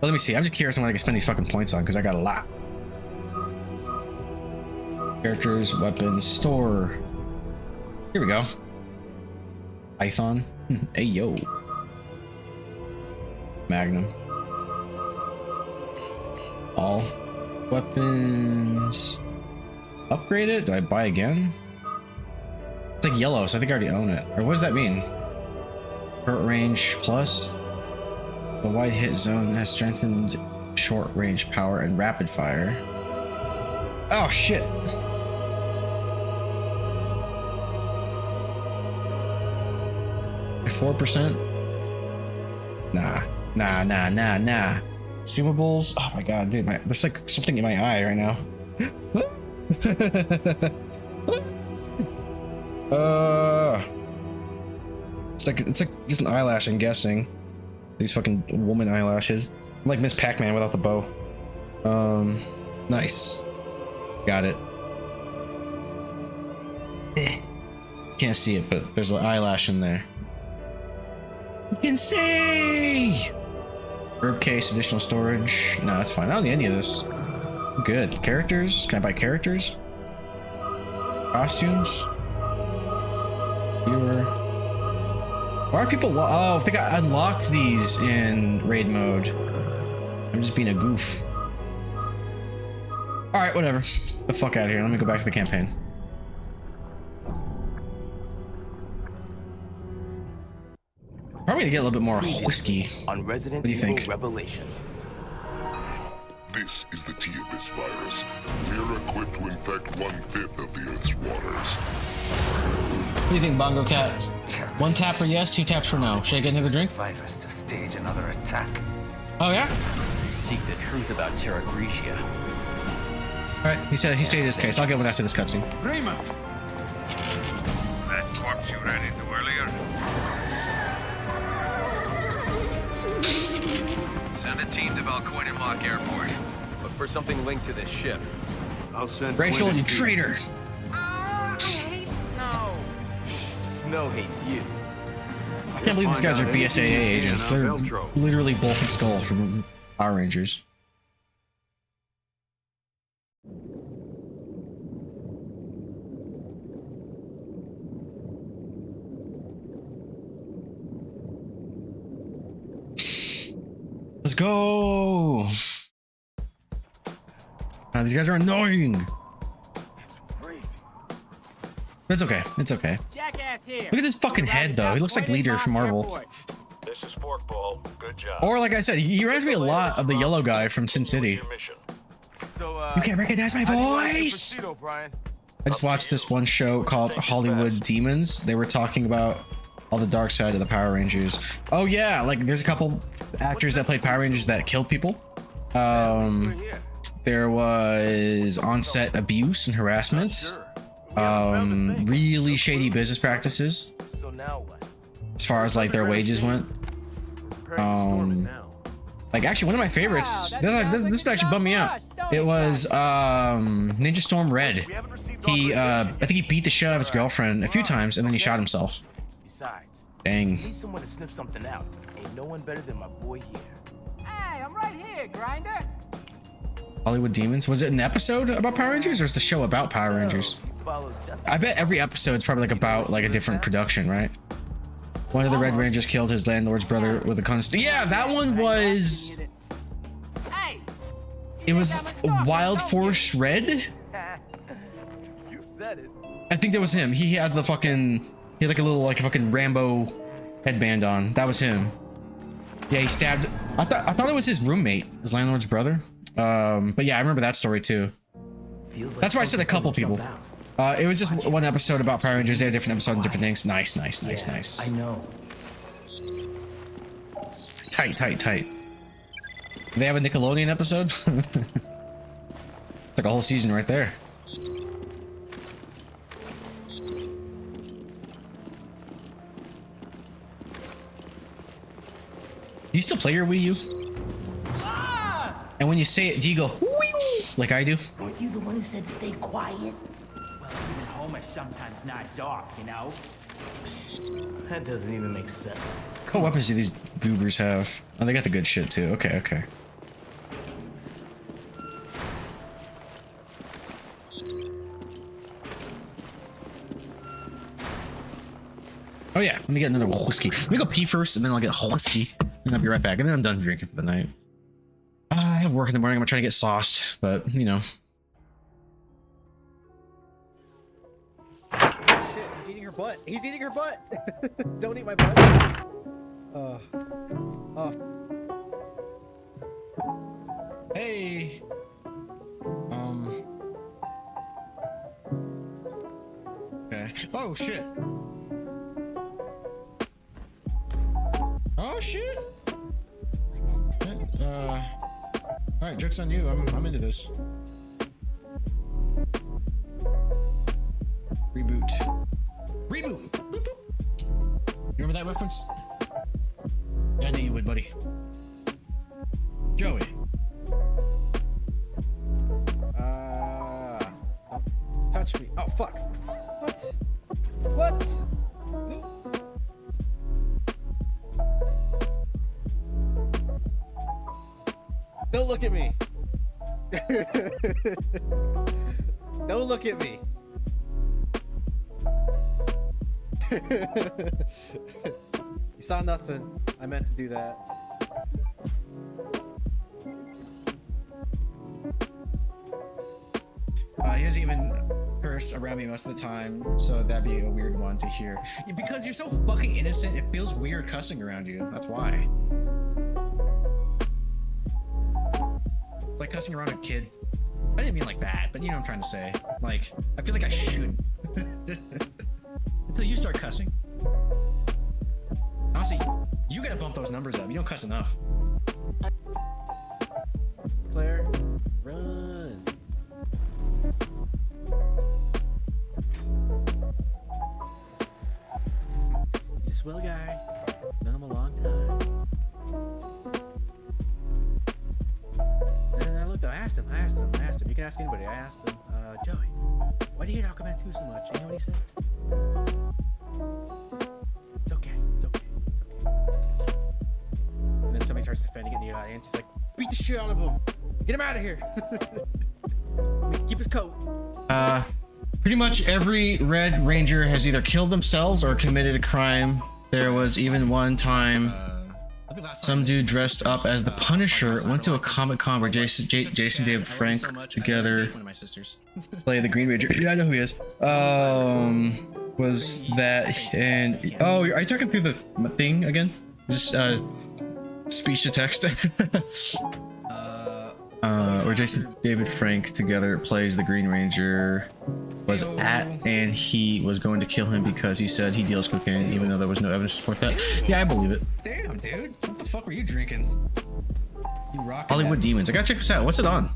Well, let me see. I'm just curious on what I can spend these fucking points on because I got a lot. Characters, weapons, store. Here we go. Python. Hey, yo. Magnum. All. Weapons. Upgrade it? Do I buy again? It's like yellow, so I think I already own it. Or what does that mean? Short range plus. The wide hit zone has strengthened short range power and rapid fire. Oh, shit. 4%? Nah. Consumables? Oh my god, dude, there's like something in my eye right now. It's like just an eyelash, I'm guessing. These fucking woman eyelashes. I'm like Miss Pac-Man without the bow. Nice. Got it. Can't see it, but there's an eyelash in there. You can see! Herb case, additional storage. No, that's fine. I don't need any of this. I'm good. Characters? Can I buy characters? Costumes? Viewer. Why are people? Oh, I think I unlocked these in raid mode. I'm just being a goof. All right, whatever. The fuck out of here. Let me go back to the campaign. Probably gonna get a little bit more whiskey. On Resident What do you Evil think? Revelations. This is the T-Abyss virus. We are equipped to infect 1/5 of the Earth's waters. What do you think, Bongo Cat? One tap for yes, two taps for no. Should I get another drink? Virus to stage another attack. Oh yeah? Seek the truth about Terra Grigia. All right. He said he stated his case. I'll get one after this cutscene. Raymond! That corpse you ran into earlier? Send a team to Valcoin and Mock Airport. Look for something linked to this ship. I'll send Rachel, Quinn you and Pete. traitor! I hate Snow. Snow hates you. I can't believe these guys are Find out BSAA anything you can agents. on They're Veltro. literally Bulk and Skull from Power Rangers. Let's go! These guys are annoying. It's okay. It's okay. Jackass here. Look at his fucking head, though. He looks like Leader from Marvel. This is Forkball. Good job. Or, like I said, he reminds me a lot of the yellow guy from Sin City. Your mission. So, You can't recognize my voice! Brian? I just watched this one show called Hollywood Demons. They were talking about all the dark side of the Power Rangers. Oh yeah, like there's a couple actors that played Power Rangers that killed people. There was on-set abuse and harassment. Really shady business practices So now what? as far as like their wages went. Like actually one of my favorites, this would actually bum me out. It was Ninja Storm Red. He I think he beat the shit out of his girlfriend a few times and then he shot himself. Besides, Dang. need someone to sniff something out. Ain't no one better than my boy here. Hey, I'm right here, Grinder. Hollywood Demons. Was it an episode about Power Rangers or is the show about Power Rangers? Follow just I bet every episode's probably like about like a different production, right? One of the Red Rangers killed his landlord's brother with a const. Yeah, that one was. Hey. It was Wild Force Red. You said it. I think that was him. He had the fucking. He had like a little like fucking Rambo headband on. That was him. Yeah, he stabbed. I thought it was his roommate, his landlord's brother. But yeah, I remember that story too. That's why I said a couple people. It was just one episode about Power Rangers. They had a different episode and different things. Nice. I know. Tight. They have a Nickelodeon episode? It's like a whole season right there. Do you still play your Wii U? And when you say it, do you go Wii like I do? Weren't you the one who said stay quiet? Well, even Homer sometimes nods off, you know? That doesn't even make sense. What weapons do these goobers have? Oh, they got the good shit too. Okay. Oh yeah, let me get another whiskey. Let me go pee first, and then I'll get whiskey, and I'll be right back. And then I'm done drinking for the night. I have work in the morning. I'm gonna try to get sauced, but you know. Shit, he's eating her butt. He's eating her butt. Don't eat my butt. Oh. Hey. Okay. Oh shit. Oh shit. All right, joke's on you. I'm into this. Reboot. Boop, boop. You remember that reference? Yeah, I knew you would, buddy. Joey. look at me. Don't look at me. You saw nothing. I meant to do that. He doesn't even curse around me most of the time, so that'd be a weird one to hear. Yeah, because you're so fucking innocent, it feels weird cussing around you. That's why. It's like cussing around a kid. I didn't mean like that, but you know what I'm trying to say. Like, I feel like I shouldn't. Until you start cussing. Honestly, you gotta bump those numbers up. You don't cuss enough. Claire, run. He's a swell guy. Known him a long time. And I looked, I asked him. You can ask anybody. I asked him, Joey, why do you hate Aquaman 2 so much? You know what he said? It's okay. And then somebody starts defending it in the audience. He's like, beat the shit out of him. Get him out of here. Keep his coat. Pretty much every Red Ranger has either killed themselves or committed a crime. There was even one time some dude dressed up as the Punisher went to a Comic-Con where Jason David Frank together play the Green Ranger. Yeah, I know who he is. Was that and oh, are you talking through the thing again? Just speech to text. Where Jason David Frank together plays the Green Ranger was at, and he was going to kill him because he said he deals cocaine, even though there was no evidence to support that. Yeah, I believe it. Damn, dude, what the fuck were you drinking? You rock. Hollywood Demons. I gotta check this out. What's it on?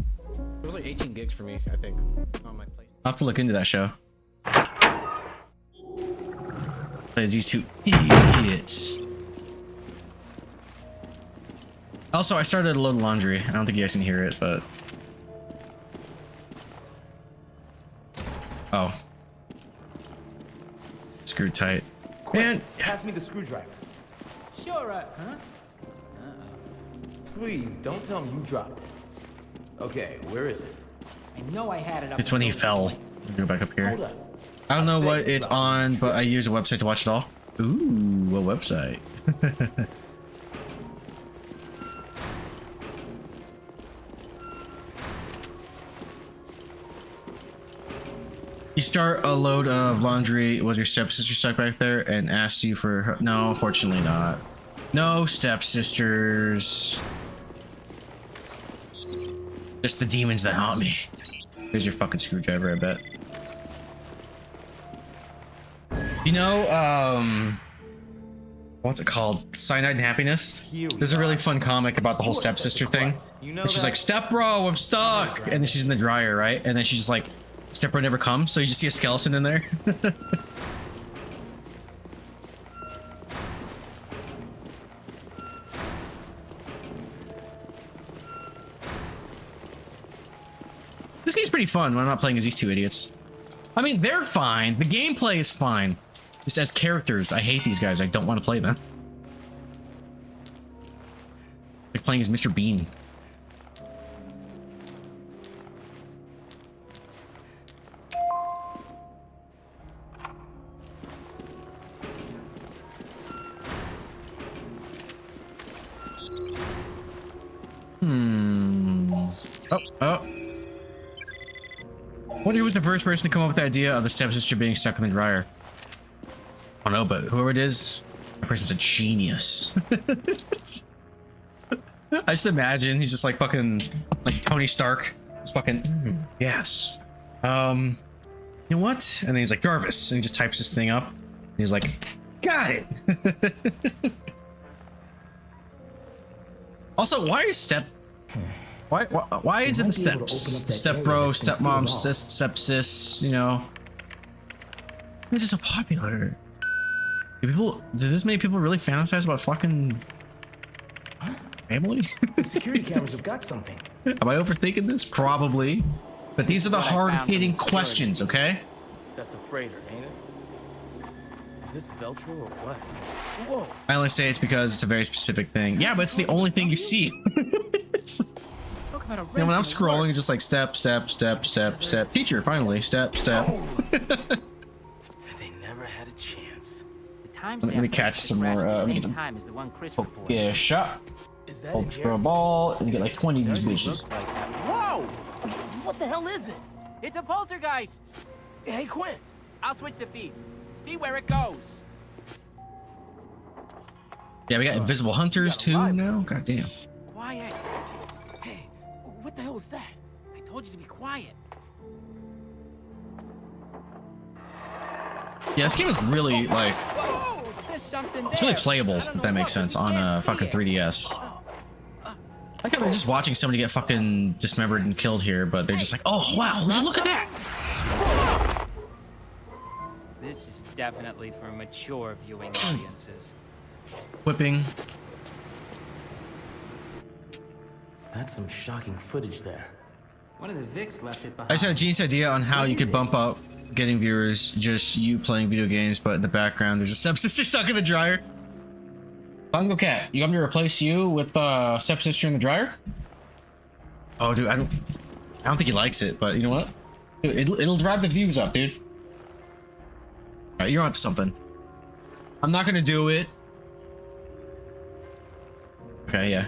It was like 18 gigs for me, I think, on my plate. I'll have to look into that show. Plays these two idiots. Also, I started to load laundry. I don't think you guys can hear it, but... Oh. Screwed tight. Quick, pass me the screwdriver. Sure, huh? Please, don't tell me you dropped it. Okay, where is it? I know I had it up. It's when he fell. Go back up here. Hold up. I don't know what it's on, but I use a website to watch it all. Ooh, a website. You start a load of laundry. Was your stepsister stuck back there and asked you for her? No, unfortunately not. No stepsisters. Just the demons that haunt me. Here's your fucking screwdriver, I bet. You know, what's it called? Cyanide and Happiness? There's a really fun comic about the whole stepsister thing. And she's like, step bro, I'm stuck. And then she's in the dryer, right? And then she's just like, step bro never comes. So you just see a skeleton in there. This game's pretty fun when I'm not playing as these two idiots. I mean, they're fine. The gameplay is fine. Just as characters, I hate these guys. I don't want to play them. Like playing as Mr. Bean. Oh. Wonder who was the first person to come up with the idea of the stepsister being stuck in the dryer. I don't know, but whoever it is, that person's a genius. I just imagine he's just like fucking like Tony Stark. It's fucking yes. You know what? And then he's like Jarvis, and he just types this thing up. And he's like, got it. Also, why is why is it the steps? Step bro, stepmom, stepsis, you know? Why is it so popular? Do this many people really fantasize about fucking family? The security cameras have got something. Am I overthinking this? Probably. But these are the hard-hitting questions, okay? That's a freighter, ain't it? Is this Veltro or what? Whoa! I only say it's because it's a very specific thing. Yeah, but it's the only thing you see. caught a wrench when I'm in the scrolling, works. it's just like step, step, step, step, step. Teacher, finally, step, step. They never had a chance. The timestamp Let me catch lists some the crash more. at the Let me same get time as the one Chris the reported. yeah, shot. Is that Hold it for here? a ball, and you get like 20 of these Certainly bitches. looks like that. Whoa! What the hell is it? It's a poltergeist. Hey, Quinn. I'll switch the feeds. See where it goes. Yeah, we got invisible hunters too now. God damn. Quiet. Hey, what the hell was that? I told you to be quiet. Yeah, this game is really like Whoa! There's something there. it's really playable, I don't if know that makes what, but sense, we on can't see fucking it. 3DS. Like I'm just watching somebody get fucking dismembered and killed here, but they're just like, oh wow, would you look at that? This is definitely for mature viewing audiences. Whipping. That's some shocking footage there. One of the Vics left it I behind. just had a genius idea on how you could bump up getting viewers, just you playing video games, but in the background there's a stepsister stuck in the dryer. Bongo Cat, you want me to replace you with stepsister in the dryer? Oh, dude, I don't think he likes it, but you know what? Dude, it'll drive the views up, dude. All right, you're onto something. I'm not gonna do it. Okay, yeah.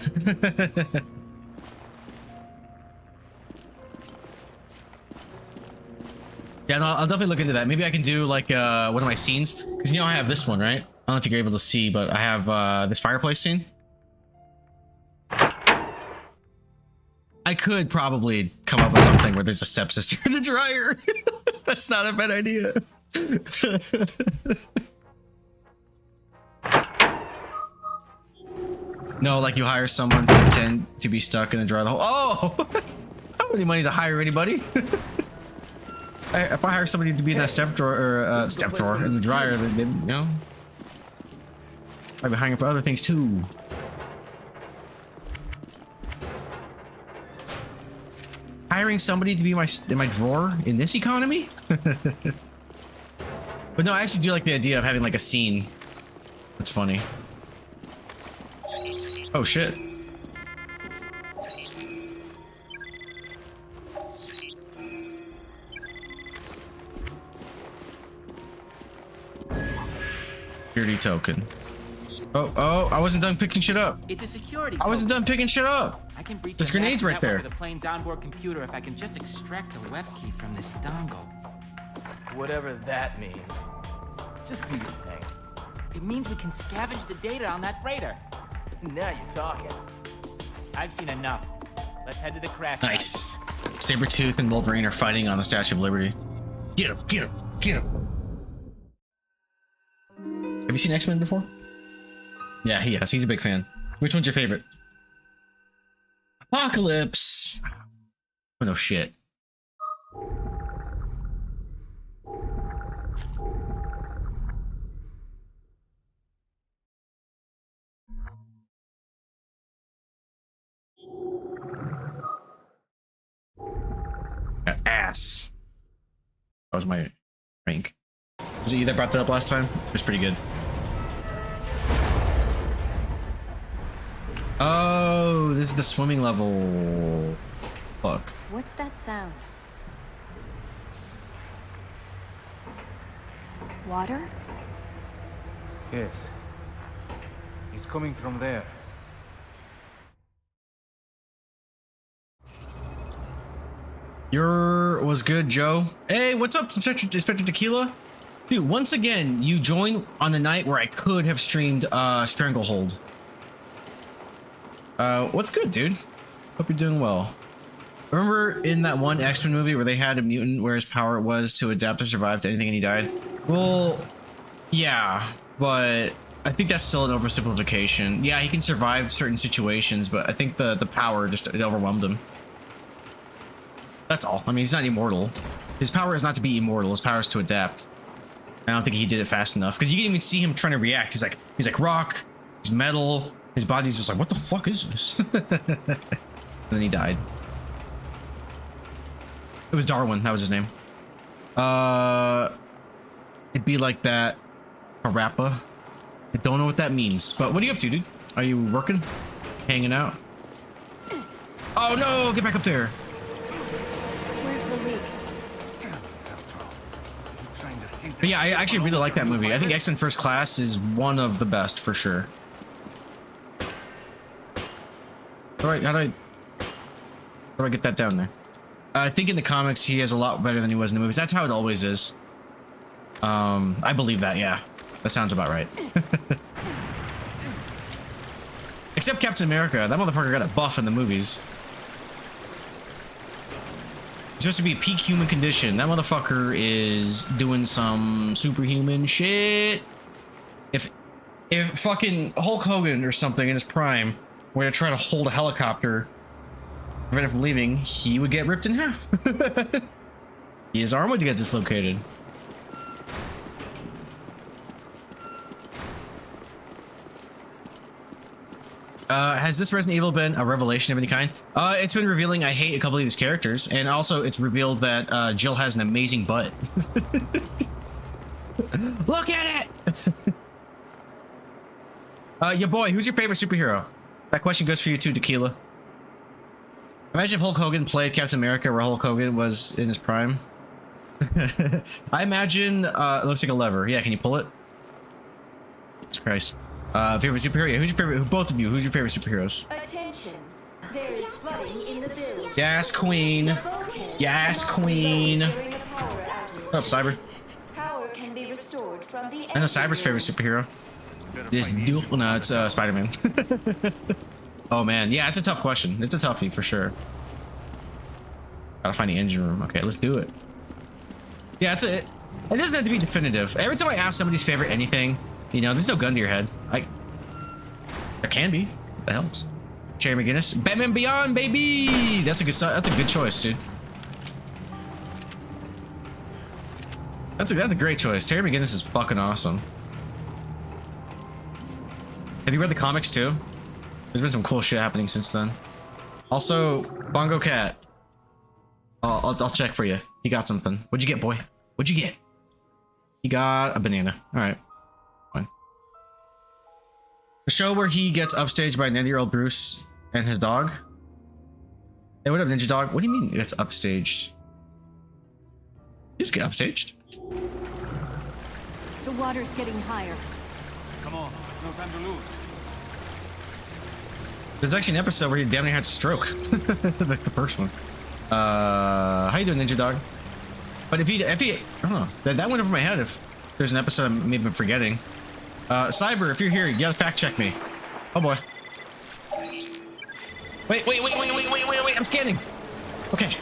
Yeah, no, I'll definitely look into that. Maybe I can do like one of my scenes, because you know I have this one, right? I don't know if you're able to see, but I have this fireplace scene. I could probably come up with something where there's a stepsister in the dryer. That's not a bad idea. No, like you hire someone to pretend to be stuck in the dryer. Oh, I don't have any money to hire anybody. If I hire somebody to be in that step drawer or step drawer in the dryer, then you know, I'd be hiring for other things too. Hiring somebody to be in my drawer in this economy? But no, I actually do like the idea of having like a scene. That's funny. Oh shit. Security token. Oh, I wasn't done picking shit up. It's a security I wasn't token. done picking shit up. I can breach There's the grenades master right there. network of the plane's onboard computer if I can just extract the web key from this dongle. Whatever that means. Just do your thing. It means we can scavenge the data on that freighter. Now you're talking. I've seen enough. Let's head to the crash Nice. site. Sabretooth and Wolverine are fighting on the Statue of Liberty. Get him, get him, get him. Have you seen X-Men before? Yeah, he has. He's a big fan. Which one's your favorite? Apocalypse. Oh, no shit. Ass. That was my rank. Was it you that brought that up last time? It was pretty good. Oh, this is the swimming level. Fuck. What's that sound? Water? Yes. It's coming from there. Was good, Joe. Hey, what's up, Inspector Tequila? Dude, once again, you joined on the night where I could have streamed Stranglehold. What's good, dude? Hope you're doing well. Remember in that one X-Men movie where they had a mutant where his power was to adapt to survive to anything and he died? Well, yeah, but I think that's still an oversimplification. Yeah, he can survive certain situations, but I think the power just it overwhelmed him. That's all. I mean, he's not immortal. His power is not to be immortal. His power is to adapt. I don't think he did it fast enough because you can even see him trying to react. He's like rock. He's metal. His body's just like, what the fuck is this? And then he died. It was Darwin. That was his name. It'd be like that. Parappa. I don't know what that means. But what are you up to, dude? Are you working? Hanging out? Oh no, get back up there. Where's the leak? But yeah, I actually really like that movie. I think X-Men First Class is one of the best for sure. All right, how do I get that down there? I think in the comics he is a lot better than he was in the movies. That's how it always is. I believe that, yeah. That sounds about right. Except Captain America. That motherfucker got a buff in the movies. He's supposed to be peak human condition. That motherfucker is doing some superhuman shit. If fucking Hulk Hogan or something in his prime were to try to hold a helicopter, prevent it from leaving, he would get ripped in half. His arm would get dislocated. Has this Resident Evil been a revelation of any kind? It's been revealing I hate a couple of these characters, and also it's revealed that Jill has an amazing butt. Look at it! Your boy, who's your favorite superhero? That question goes for you too, Tequila. Imagine if Hulk Hogan played Captain America where Hulk Hogan was in his prime. I imagine, it looks like a lever. Yeah, can you pull it? Jesus Christ. Favorite superhero? Yeah, who's your favorite? Both of you, who's your favorite superheroes? Attention. There is flooding in the village. Yes, Queen. Yes, Queen. What up, Cyber? Power can be restored from the I know Cyber's favorite superhero. This dude. No, it's Spider-Man. Oh man, yeah, it's a tough question. It's a toughie for sure. Gotta find the engine room. Okay, let's do it. Yeah, it doesn't have to be definitive. Every time I ask somebody's favorite anything, you know, there's no gun to your head. There can be. If that helps. Jerry McGinnis, Batman Beyond, baby. That's a good choice, dude. That's a great choice. Terry McGinnis is fucking awesome. Have you read the comics too? There's been some cool shit happening since then. Also, Bongo Cat. I'll check for you. You got something. What'd you get, boy? What'd you get? You got a banana. All right. Fine. The show where he gets upstaged by 90-year-old Bruce and his dog. Hey, what up, Ninja Dog? What do you mean he gets upstaged? He just get upstaged. The water's getting higher. Come on, there's no time to lose. There's actually an episode where he damn near had a stroke. Like the first one. How you doing, Ninja Dog? But if he, I don't know, that went over my head. If there's an episode I may have been forgetting. Cyber, if you're here, you gotta fact check me. Oh boy. Wait, I'm scanning. Okay.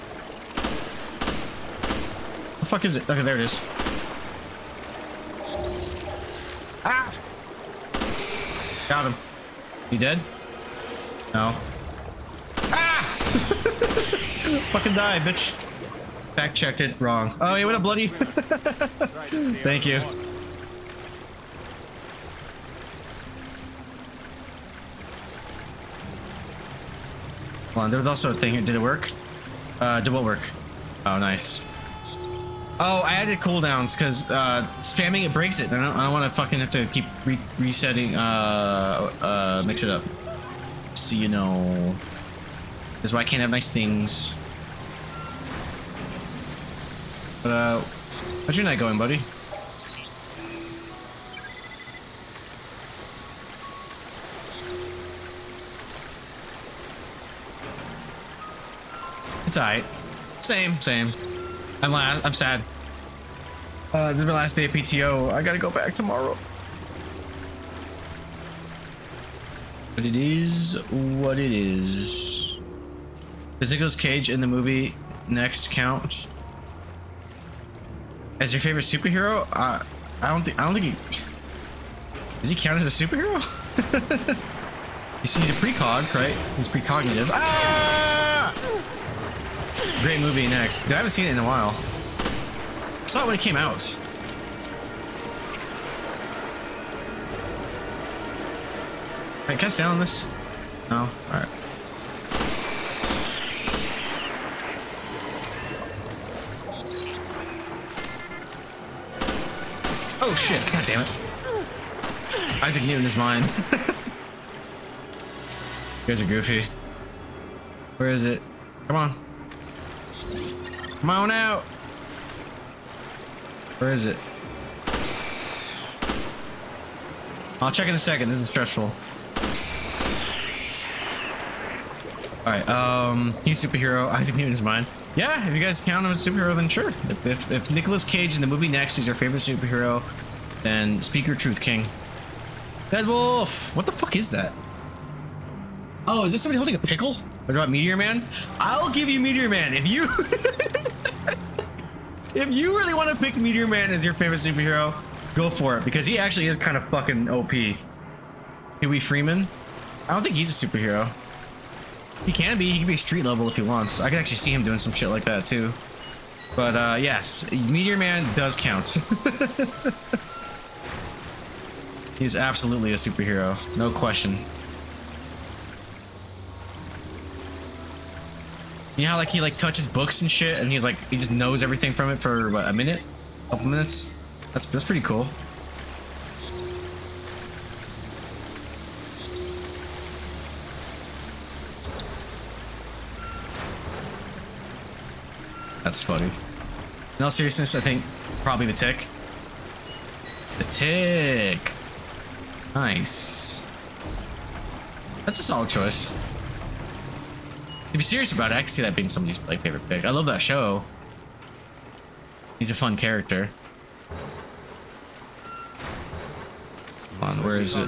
The fuck is it? Okay, there it is. Ah! Got him. You dead? No. Ah! Fucking die, bitch. Fact checked it wrong. Oh, hey, what up, bloody? Thank you. Hold on, there was also a thing here. Did it work? Did what work? Oh, nice. Oh, I added cooldowns because spamming it breaks it. I don't want to fucking have to keep resetting. Mix it up. So you know, this is why I can't have nice things. But how's your night going, buddy? It's alright. Same. I'm sad. This is my last day of PTO. I gotta go back tomorrow. But it is what it is. Does Nicolas Cage in the movie Next count as your favorite superhero? I don't think he. Does he count as a superhero? He's a precog, right? He's precognitive. Ah! Great movie, Next. Dude, I haven't seen it in a while. I saw it when it came out. Wait, can I stand on this? No? Alright. Oh shit, god damn it. Isaac Newton is mine. You guys are goofy. Where is it? Come on. Come on out. Where is it? I'll check in a second. This is stressful. Alright, he's a superhero. Isaac Newton is mine. Yeah, if you guys count him as a superhero, then sure. If Nicolas Cage in the movie Next is your favorite superhero, then speak your truth, King. Dead Wolf! What the fuck is that? Oh, is this somebody holding a pickle? What about Meteor Man? I'll give you Meteor Man. If you... if you really want to pick Meteor Man as your favorite superhero, go for it. Because he actually is kind of fucking OP. Huey Freeman? I don't think he's a superhero. He can be. He can be street level if he wants. I can actually see him doing some shit like that too. But yes, Meteor Man does count. He's absolutely a superhero. No question. You know how like he like touches books and shit and he's like he just knows everything from it for what, a minute? A couple minutes? That's pretty cool. That's funny. In all seriousness, I think probably the Tick. The Tick. Nice. That's a solid choice. If you're serious about it, I can see that being somebody's like favorite pick. I love that show. He's a fun character. Come on, where is it?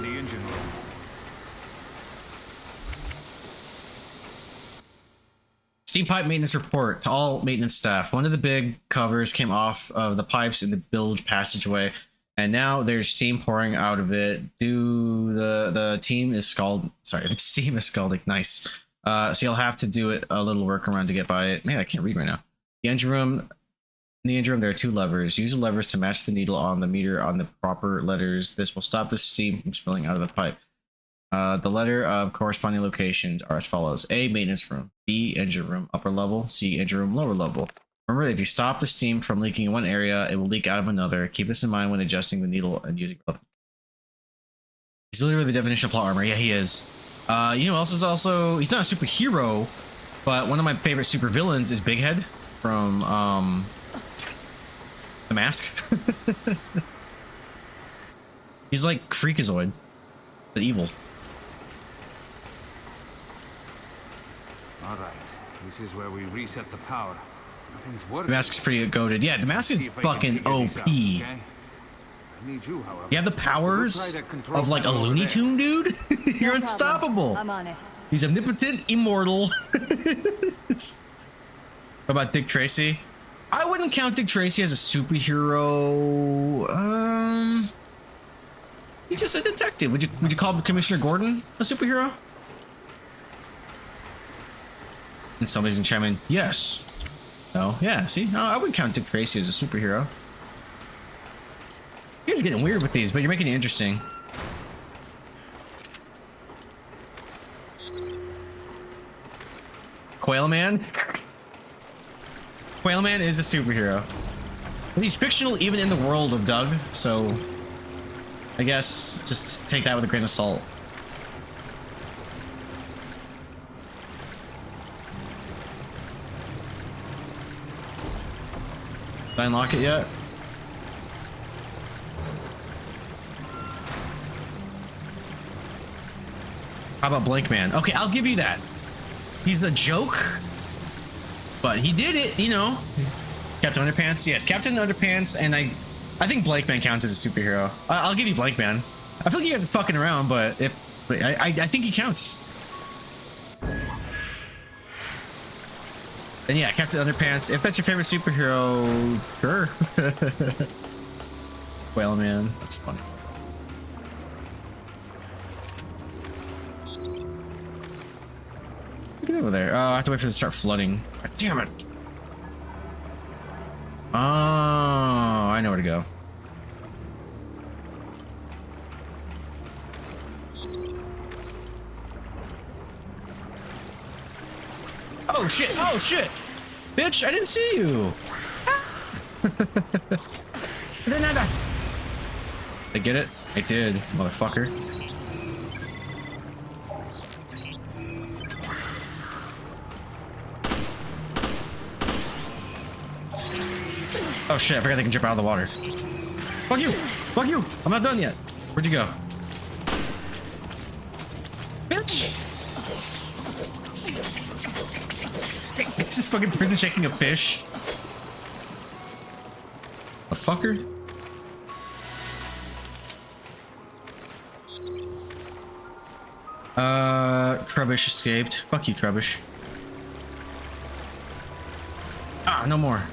Steam pipe maintenance report to all maintenance staff. One of the big covers came off of the pipes in the bilge passageway, and now there's steam pouring out of it. The steam is scalding. Nice. So you'll have to do it a little workaround to get by it. Man, I can't read right now. The engine room. In the engine room, there are two levers. Use the levers to match the needle on the meter on the proper letters. This will stop the steam from spilling out of the pipe. The letter of corresponding locations are as follows: A, maintenance room; B, engine room, upper level; C, engine room, lower level. Remember, if you stop the steam from leaking in one area, it will leak out of another. Keep this in mind when adjusting the needle and using it. He's literally the definition of plot armor. Yeah, he is. You know, else is also, he's not a superhero, but one of my favorite supervillains is Big Head from The Mask. He's like Freakazoid, but evil. All right, this is where we reset the power. Nothing's The working. Mask is pretty goated. Yeah, The Mask is fucking OP. Okay? I need you, however. You have the powers of like a Looney Tune, dude. You're unstoppable. I'm on it. He's omnipotent, immortal. What about Dick Tracy? I wouldn't count Dick Tracy as a superhero. He's just a detective. Would you call Commissioner Gordon a superhero? And somebody's gonna chime in. Yes. No. Yeah. See, no, I wouldn't count Dick Tracy as a superhero. You guys are getting weird with these, but you're making it interesting. Quail Man? Quail Man is a superhero. And he's fictional even in the world of Doug, so I guess just take that with a grain of salt. Did I unlock it yet? How about Blank Man? Okay, I'll give you that. He's the joke, but he did it, you know. Captain Underpants? Yes, Captain Underpants, and I think Blank Man counts as a superhero. I'll give you Blank Man. I feel like you guys are fucking around, but I think he counts. And yeah, Captain Underpants, if that's your favorite superhero, sure. Whale Man, that's funny. Look at over there. Oh, I have to wait for it to start flooding. God damn it. Oh, I know where to go. Oh shit! Oh shit! Bitch, I didn't see you! I get it? I did, motherfucker. Oh shit, I forgot they can jump out of the water. Fuck you! Fuck you! I'm not done yet. Where'd you go? Bitch! It's this fucking person shaking a fish. A fucker? Trubbish escaped. Fuck you, Trubbish. Ah, no more.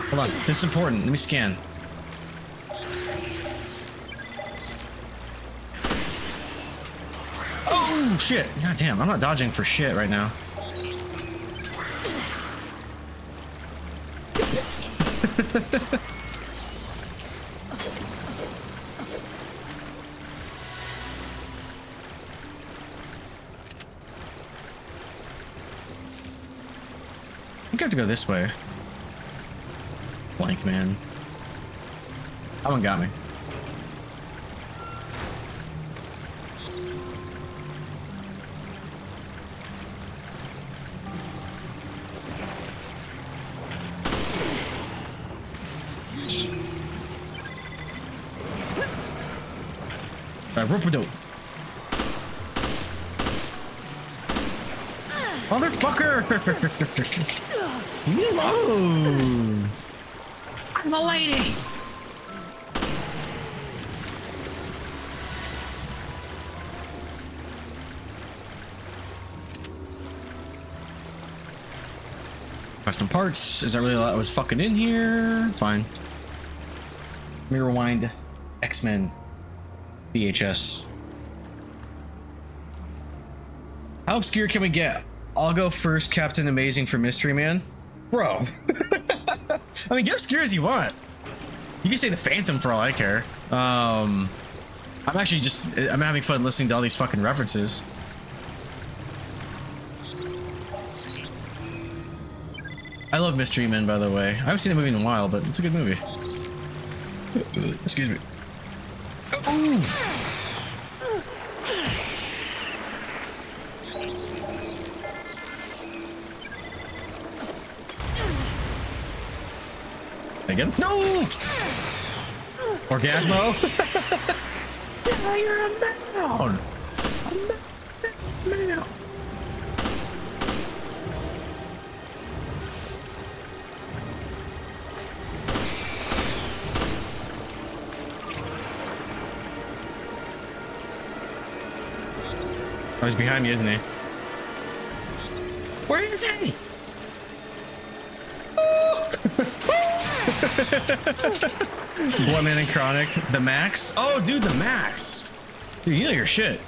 Hold on, this is important. Let me scan. Oh shit! God damn, I'm not dodging for shit right now. I think I have to go this way. Blank, man. That one got me. Rope-a-dope. Motherfucker! Leave me alone! I'm a lady! Custom parts. Is that really what was fucking in here? Fine. Let me rewind. X-Men. VHS. How obscure can we get? I'll go first, Captain Amazing for Mystery Man. Bro. I mean, get obscure as you want. You can say the Phantom for all I care. I'm having fun listening to all these fucking references. I love Mystery Men, by the way. I haven't seen the movie in a while, but it's a good movie. Excuse me. Ooh. Again? No! Orgasmo? Yeah, you're a man! A man! Oh, he's behind me, isn't he? Where is he? Bloodman and Chronic. The Max? Oh, dude, the Max. Dude, you know your shit.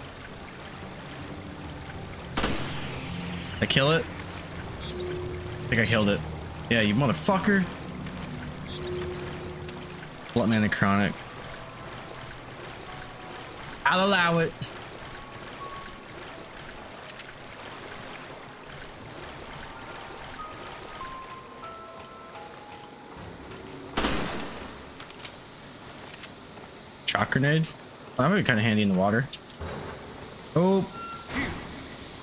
I kill it? I think I killed it. Yeah, you motherfucker. Bloodman and Chronic. I'll allow it. Shock grenade? Oh, that would be kind of handy in the water. Oh.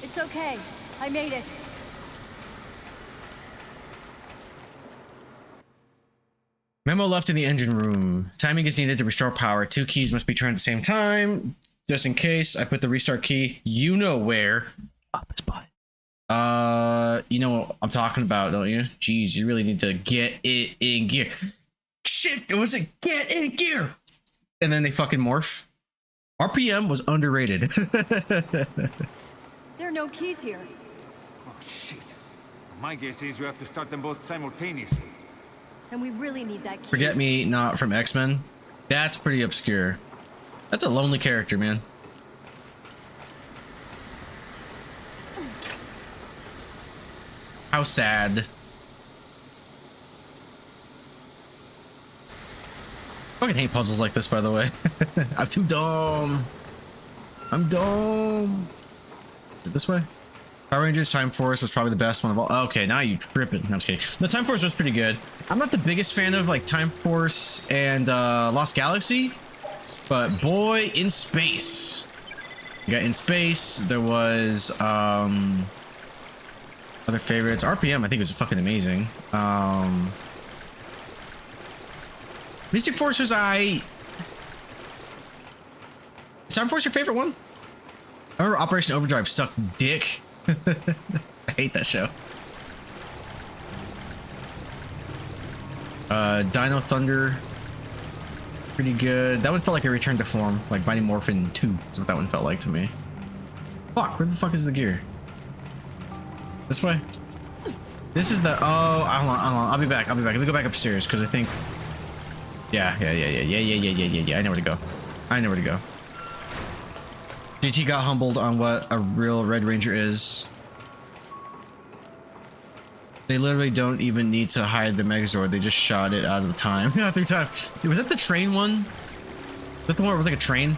It's okay. I made it. Memo left in the engine room. Timing is needed to restore power. 2 keys must be turned at the same time. Just in case, I put the restart key. You know where. Up his butt. You know what I'm talking about, don't you? Jeez, you really need to get it in gear. Shift. Was it get in gear? And then they fucking morph. RPM was underrated. There are no keys here. Oh, shit. My guess is we have to start them both simultaneously. And we really need that key. Forget Me Not from X-Men. That's pretty obscure. That's a lonely character, man. How sad. I fucking hate puzzles like this, by the way. I'm too dumb. I'm dumb. Is it this way? Power Rangers Time Force was probably the best one of all. Okay, now you tripping. No, I'm just kidding. The Time Force was pretty good. I'm not the biggest fan of like Time Force and Lost Galaxy, but boy, In Space. You got In Space. There was other favorites. RPM, I think, was fucking amazing. Mystic Force was Is Time Force your favorite one? I remember Operation Overdrive sucked dick. I hate that show. Dino Thunder. Pretty good. That one felt like a return to form. Like Mighty Morphin 2 is what that one felt like to me. Fuck, where the fuck is the gear? This way? This is the... Oh, hold on. I'll be back. Let me go back upstairs because I think... Yeah. I know where to go. JT got humbled on what a real Red Ranger is. They literally don't even need to hide the Megazord. They just shot it out of the time. Yeah, through time. Was that the train one? Was that the one where it was like a train?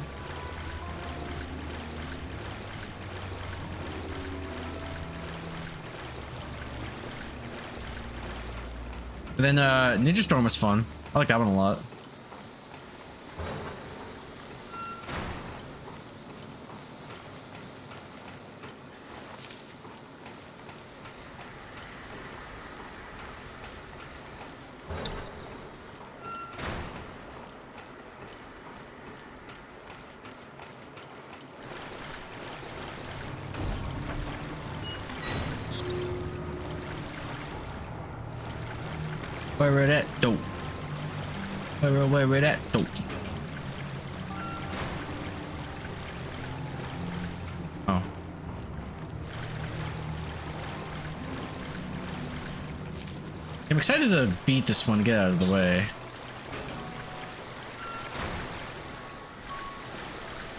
And then Ninja Storm was fun. I like that one a lot. Where that dope? Where that dope? Oh. I'm excited to beat this one, get out of the way.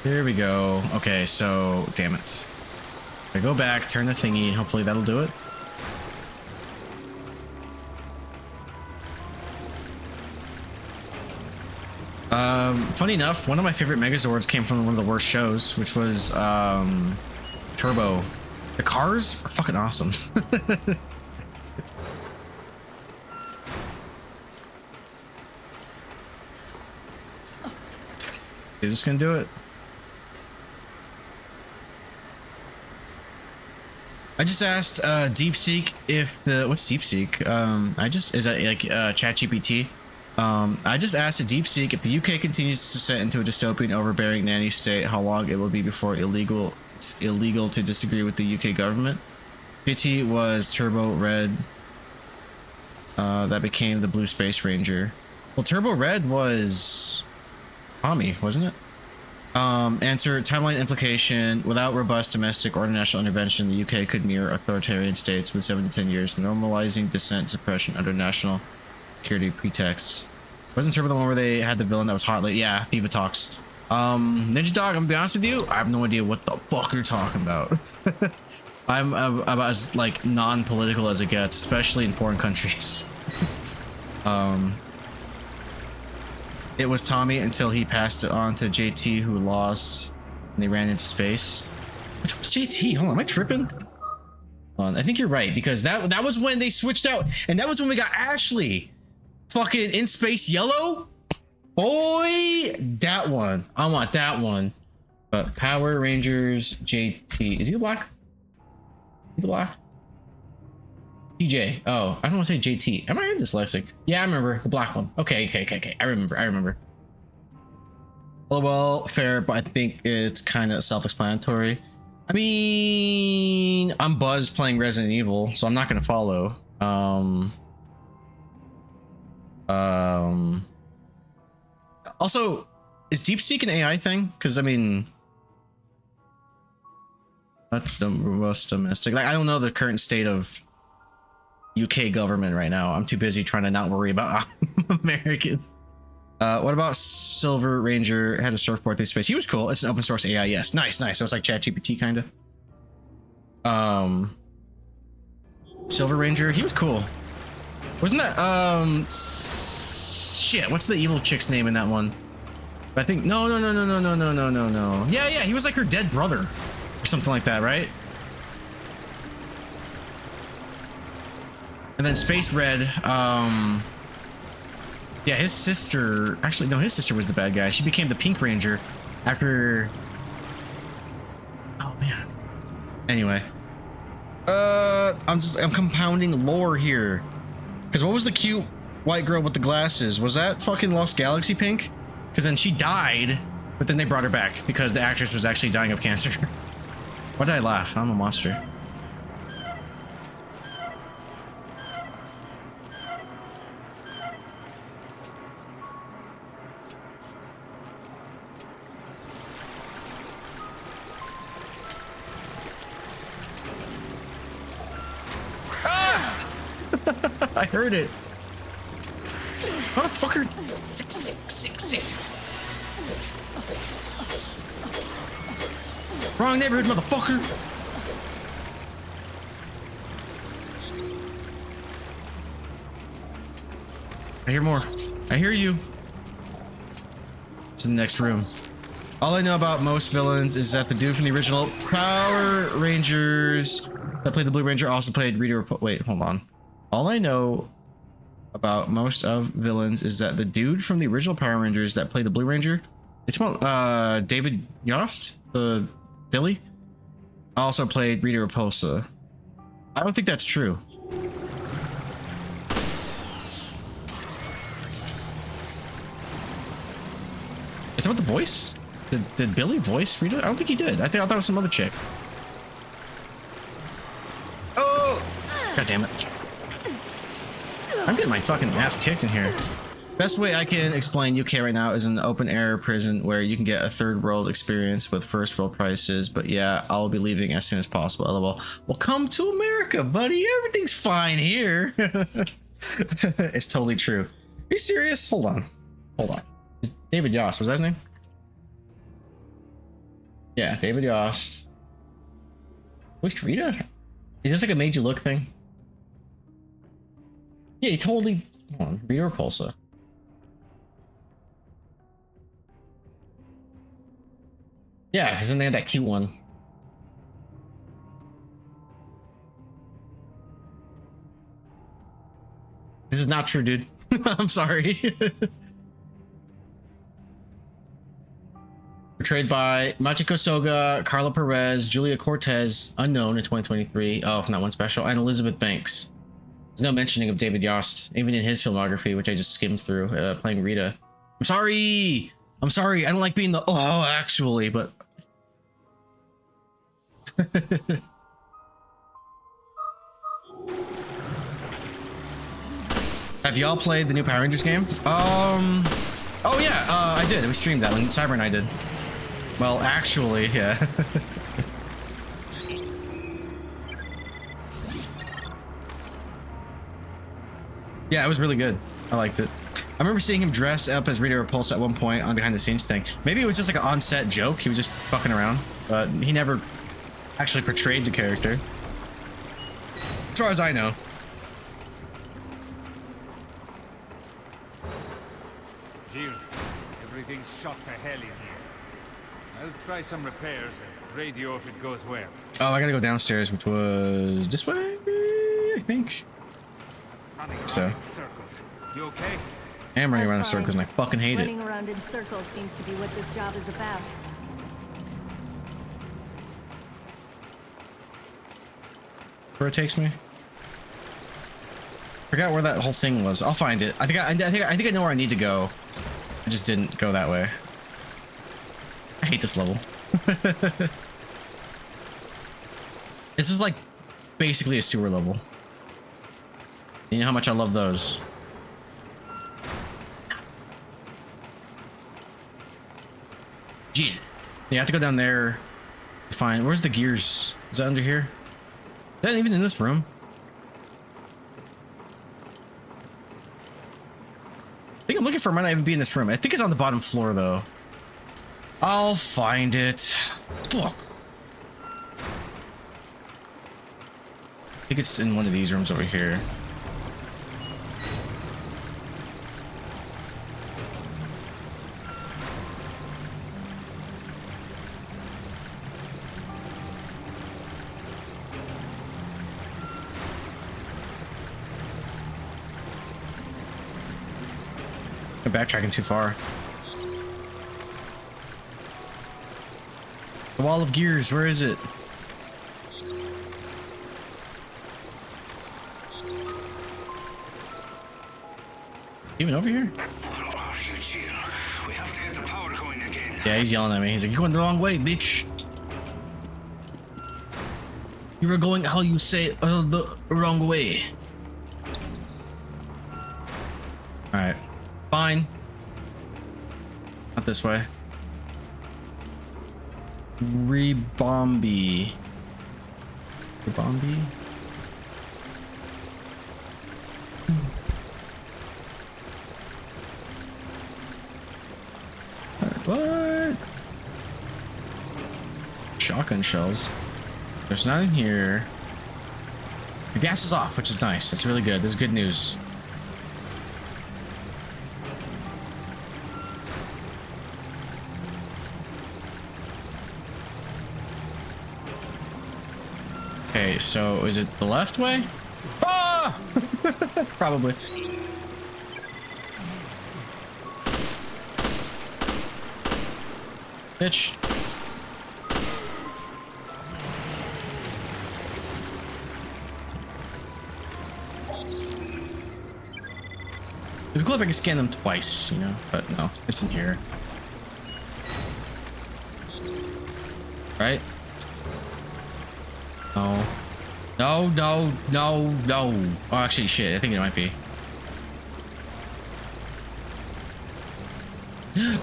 Here we go. Okay, so damn it. I go back, turn the thingy, and hopefully that'll do it. Funny enough, one of my favorite Megazords came from one of the worst shows, which was Turbo. The cars are fucking awesome. Is this gonna do it? I just asked DeepSeek if the what's DeepSeek? Is that like ChatGPT? I just asked a DeepSeek if the UK continues to descend into a dystopian, overbearing nanny state, how long it will be before it's illegal to disagree with the UK government. PT was Turbo Red. That became the Blue Space Ranger. Well, Turbo Red was Tommy, wasn't it? Answer, timeline implication. Without robust domestic or international intervention, the UK could mirror authoritarian states with 7 to 10 years, normalizing dissent suppression under national security pretexts. Wasn't Turbo the one where they had the villain that was hot late? Yeah, Diva Talks. Ninja Dog, I'm gonna be honest with you, I have no idea what the fuck you're talking about. I'm about as like non-political as it gets, especially in foreign countries. It was Tommy until he passed it on to JT, who lost and they ran into space. Which was JT? Hold on, am I tripping? Hold on, I think you're right, because that was when they switched out, and that was when we got Ashley fucking in space yellow. Boy, that one. I want that one. But Power Rangers JT. Is he the black? Is he the black? TJ. Oh, I don't want to say JT. Am I dyslexic? Yeah, I remember the black one. Okay. I remember. Well, fair, but I think it's kind of self-explanatory. I mean, I'm Buzz playing Resident Evil, so I'm not gonna follow. Also, is DeepSeek an AI thing? Because I mean, that's the most domestic. Like, I don't know the current state of UK government right now. I'm too busy trying to not worry about American. What about Silver Ranger? Had a surfboard through space. He was cool. It's an open source AI. Yes, nice. So it's like ChatGPT kind of. Silver Ranger. He was cool. Wasn't that shit? What's the evil chick's name in that one? I think no. Yeah. He was like her dead brother, or something like that, right? And then Space Red. Yeah, his sister. Actually, no, his sister was the bad guy. She became the Pink Ranger after. Oh man. Anyway. I'm compounding lore here. Because what was the cute white girl with the glasses, was that fucking Lost Galaxy Pink? Because then she died, but then they brought her back because the actress was actually dying of cancer. Why did I laugh? I'm a monster. I heard it. Motherfucker. Sick. Wrong neighborhood, motherfucker. I hear more. I hear you. It's in the next room. All I know about most villains is that the dude from the original Power Rangers that played the Blue Ranger also played Rita. Wait, hold on. All I know about most of villains is that the dude from the original Power Rangers that played the Blue Ranger, it's about David Yost, the Billy, also played Rita Repulsa. I don't think that's true. Is that what the voice? Did Billy voice Rita? I don't think he did. I thought that was some other chick. Oh! God damn it. I'm getting my fucking ass kicked in here. Best way I can explain UK right now is an open air prison where you can get a third world experience with first world prices. But yeah, I'll be leaving as soon as possible. LOL. Well, come to America, buddy. Everything's fine here. It's totally true. Are you serious? Hold on. David Yost, was that his name? Yeah, David Yost. Which Rita? Is this like a made you look thing? Yeah, he totally. Hold on, Rita Repulsa. Yeah, because then they had that cute one. This is not true, dude. I'm sorry. Portrayed by Machiko Soga, Carla Perez, Julia Cortez, unknown in 2023. Oh, from that one special, and Elizabeth Banks. There's no mentioning of David Yost, even in his filmography, which I just skimmed through, playing Rita. I'm sorry. I don't like being the actually, but. Have y'all played the new Power Rangers game? Oh yeah, I did. We streamed that when Cyber and I did. Well, actually, yeah. Yeah, it was really good. I liked it. I remember seeing him dressed up as Rita Repulsa at one point on behind the scenes thing. Maybe it was just like an on-set joke. He was just fucking around, but he never actually portrayed the character. As far as I know. Jill, everything's shot to hell in here. I'll try some repairs and radio if it goes well. Oh, I gotta go downstairs, which was this way, I think. So. Circles. You okay? I'm running around in circles and I fucking hate it. Running around in circles seems to be what this job is about. Where it takes me? Forgot where that whole thing was. I'll find it. I think I know where I need to go. I just didn't go that way. I hate this level. This is like basically a sewer level. You know how much I love those. Gee. You have to go down there to find. Where's the gears? Is that under here? Is that even in this room? I think I'm looking for it. Might not even be in this room. I think it's on the bottom floor though. I'll find it. Fuck. I think it's in one of these rooms over here. I'm backtracking too far. The wall of gears, where is it? Even over here? Oh, Eugene, we have to get the power going again. Yeah, he's yelling at me. He's like, "You're going the wrong way, bitch. You were going how you say the wrong way." All right, fine. Not this way. Rebombi. Rebombi? What? Shotgun shells. There's none in here. The gas is off, which is nice. That's really good. This is good news. Okay, so is it the left way? Ah! Probably. Bitch. It'd be cool if I could scan them twice, you know, but no, it's in here. Right? No. No, no, no, no. Oh, actually, shit, I think it might be.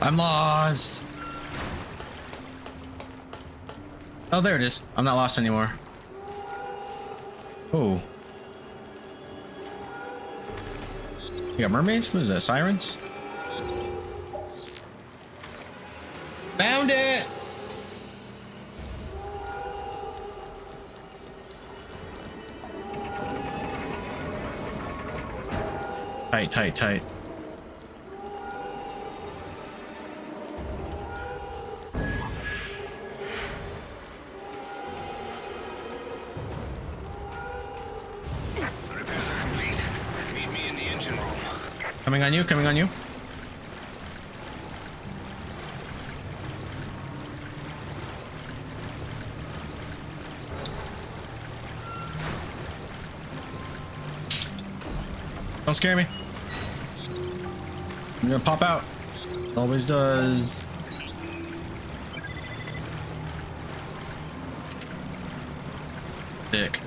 I'm lost. Oh, there it is. I'm not lost anymore. Oh. You got mermaids? What is that? Sirens? Found it! Tight, tight, tight. Coming on you, coming on you. Don't scare me. I'm gonna pop out. Always does. Dick.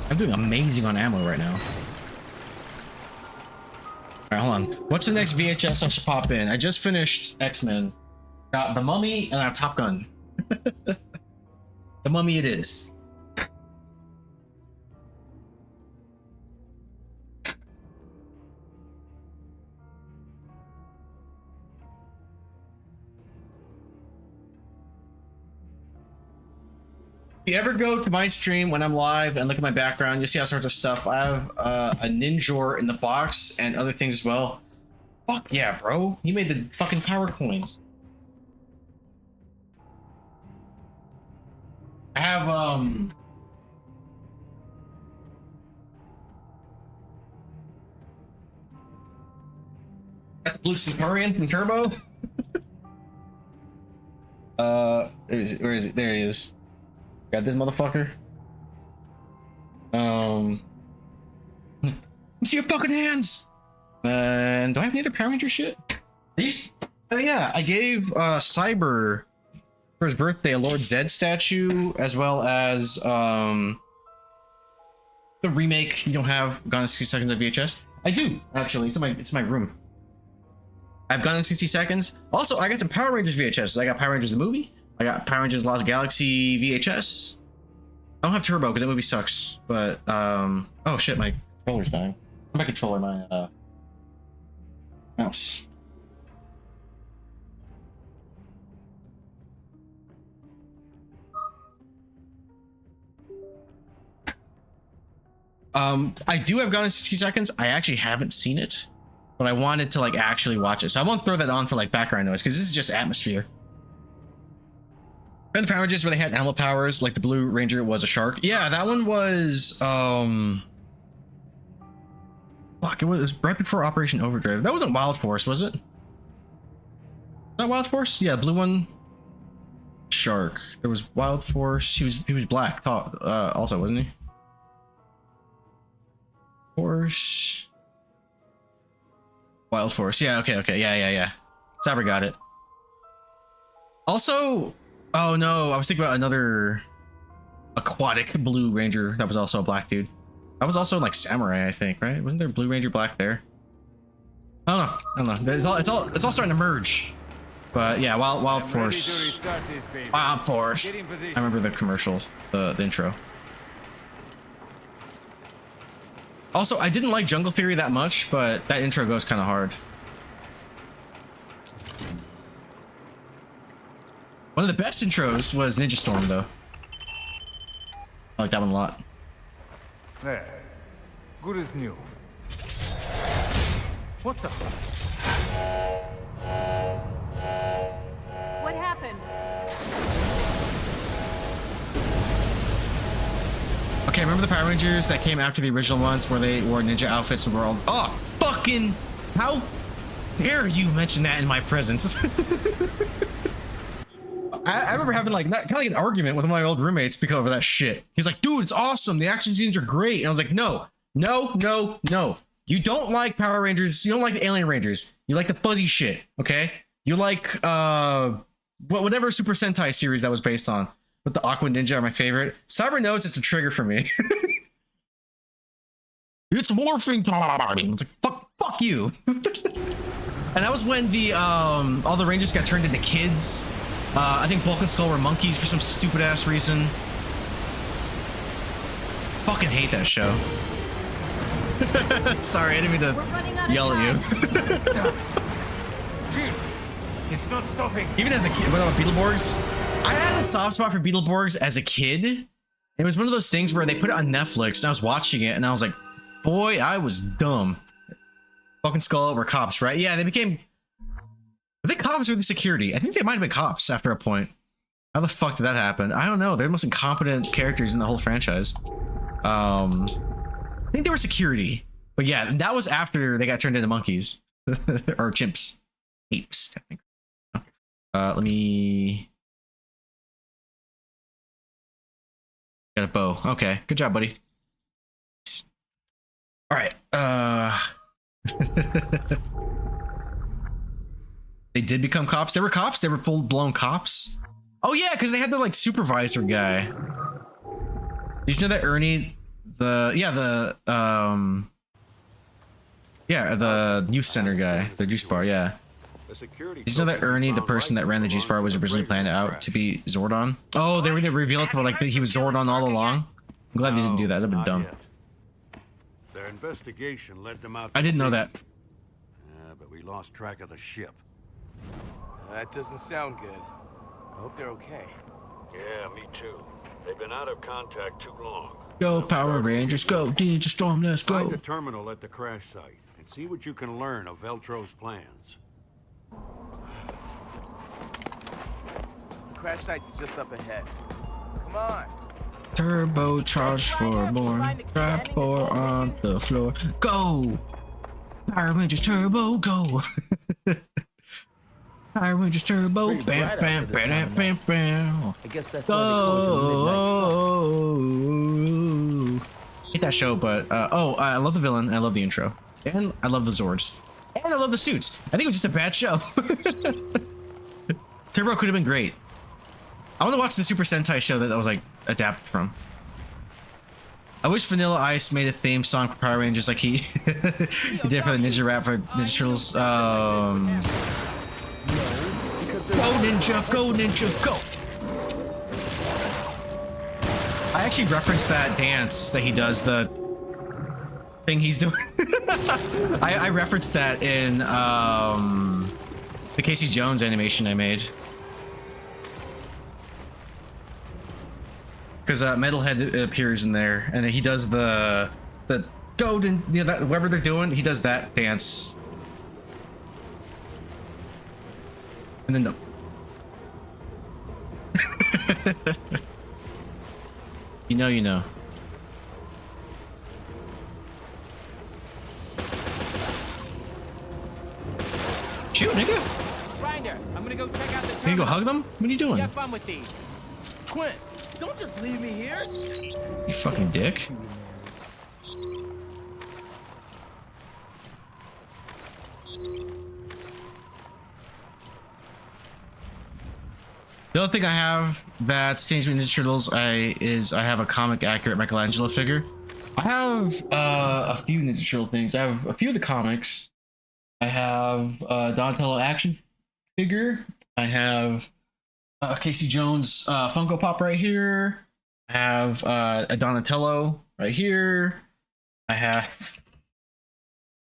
I'm doing amazing on ammo right now. Alright, hold on. What's the next VHS I should pop in? I just finished X-Men. Got The Mummy and I have Top Gun. The Mummy it is. If you ever go to my stream when I'm live and look at my background, you'll see all sorts of stuff. I have a Ninjor in the box and other things as well. Fuck yeah, bro. You made the fucking power coins. I have, got the blue Centurion from Turbo. Where is it? There he is. Got this motherfucker. See your fucking hands. And do I have any other Power Ranger shit? Oh yeah, I gave Cyber for his birthday a Lord Zed statue, as well as the remake. You don't have Gone in 60 Seconds of VHS? I do actually. It's in my room. I've Gone in 60 Seconds. Also, I got some Power Rangers VHS. I got Power Rangers the movie. I got Power Rangers Lost Galaxy VHS. I don't have Turbo because that movie sucks. But oh shit, my controller's dying. My controller, my mouse. I do have Gone in 60 Seconds. I actually haven't seen it, but I wanted to like actually watch it, so I won't throw that on for like background noise because this is just atmosphere. And the Power Rangers where they had animal powers, like the Blue Ranger was a shark. Yeah, that one was fuck, it was right before Operation Overdrive. That wasn't Wild Force, was it? Was that Wild Force? Yeah, blue one. Shark. There was Wild Force. He was black. Also, wasn't he? Force. Wild Force. Yeah. Okay. Yeah. Saber got it. Also, oh no, I was thinking about another aquatic Blue Ranger that was also a black dude. That was also like Samurai, I think, right? Wasn't there Blue Ranger black there? I don't know. It's all starting to merge. But yeah, Wild Force. Wild Force. I remember the commercial, the intro. Also, I didn't like Jungle Theory that much, but that intro goes kind of hard. One of the best intros was Ninja Storm, though. I like that one a lot. There. Good as new. What the? What happened? Okay, remember the Power Rangers that came after the original ones where they wore ninja outfits and were all... Oh, fucking... How dare you mention that in my presence? I remember having like kind of like an argument with one of my old roommates because of that shit. He's like, dude, it's awesome. The action scenes are great. And I was like, no. You don't like Power Rangers. You don't like the Alien Rangers. You like the fuzzy shit. Okay. You like whatever Super Sentai series that was based on. But the Aqua Ninja are my favorite. Cyber knows it's a trigger for me. It's morphing time. It's like fuck you. And that was when the all the Rangers got turned into kids. I think Bulk and Skull were monkeys for some stupid ass reason. Fucking hate that show. Sorry, I didn't mean to yell at you. Damn it. Gee, it's not stopping. Even as a kid, what about Beetleborgs? I had a soft spot for Beetleborgs as a kid. It was one of those things where they put it on Netflix and I was watching it and I was like, boy, I was dumb. Bulk and Skull were cops, right? Yeah, they became... Were they cops or the security? I think they might have been cops after a point. How the fuck did that happen? I don't know. They're the most incompetent characters in the whole franchise. I think they were security. But yeah, that was after they got turned into monkeys. Or chimps. Apes, technically. Let me... Got a bow. Okay, good job, buddy. Alright, They did become cops. They were cops. They were full-blown cops. Oh yeah, because they had the like supervisor guy. You know that Ernie, the youth center guy, the juice bar. Yeah. You know that Ernie, the person that ran the juice bar, was originally planned out to be Zordon. Oh, they were gonna reveal it for like that he was Zordon all along. I'm glad they didn't do that. That'd been dumb. Their investigation led them out. I didn't know that. But we lost track of the ship. That doesn't sound good. I hope they're okay. Yeah, me too. They've been out of contact too long. Go Power Rangers, go Ninja Storm, let's go. Find the terminal at the crash site and see what you can learn of Veltro's plans. The crash site's just up ahead. Come on. Turbocharged for more. Drop 4 on the floor. Go! Power Rangers Turbo, go! Power Rangers Turbo, bam, bam, bam, bam, bam. I guess that's why they call it the Midnight Sun. Hate that show, but I love the villain. I love the intro, and I love the Zords, and I love the suits. I think it was just a bad show. Turbo could have been great. I want to watch the Super Sentai show that was like adapted from. I wish Vanilla Ice made a theme song for Power Rangers like he he did for the Ninja Rap for Ninja Turtles. Go Ninja, go Ninja, go! I actually referenced that dance that he does, the thing he's doing. I referenced that in the Casey Jones animation I made. Because Metalhead appears in there, and he does the golden, you know, that whatever they're doing, he does that dance. And then the you know. Shoot, nigga. Grinder, I'm gonna go check out the terminal. Can you go hug them? What are you doing? Have fun with these. Quint, don't just leave me here. You fucking dick. The other thing I have that's Teenage Mutant Ninja Turtles I have a comic accurate Michelangelo figure. I have a few Ninja Turtle things. I have a few of the comics. I have Donatello action figure. I have Casey Jones Funko Pop right here. I have a Donatello right here. I have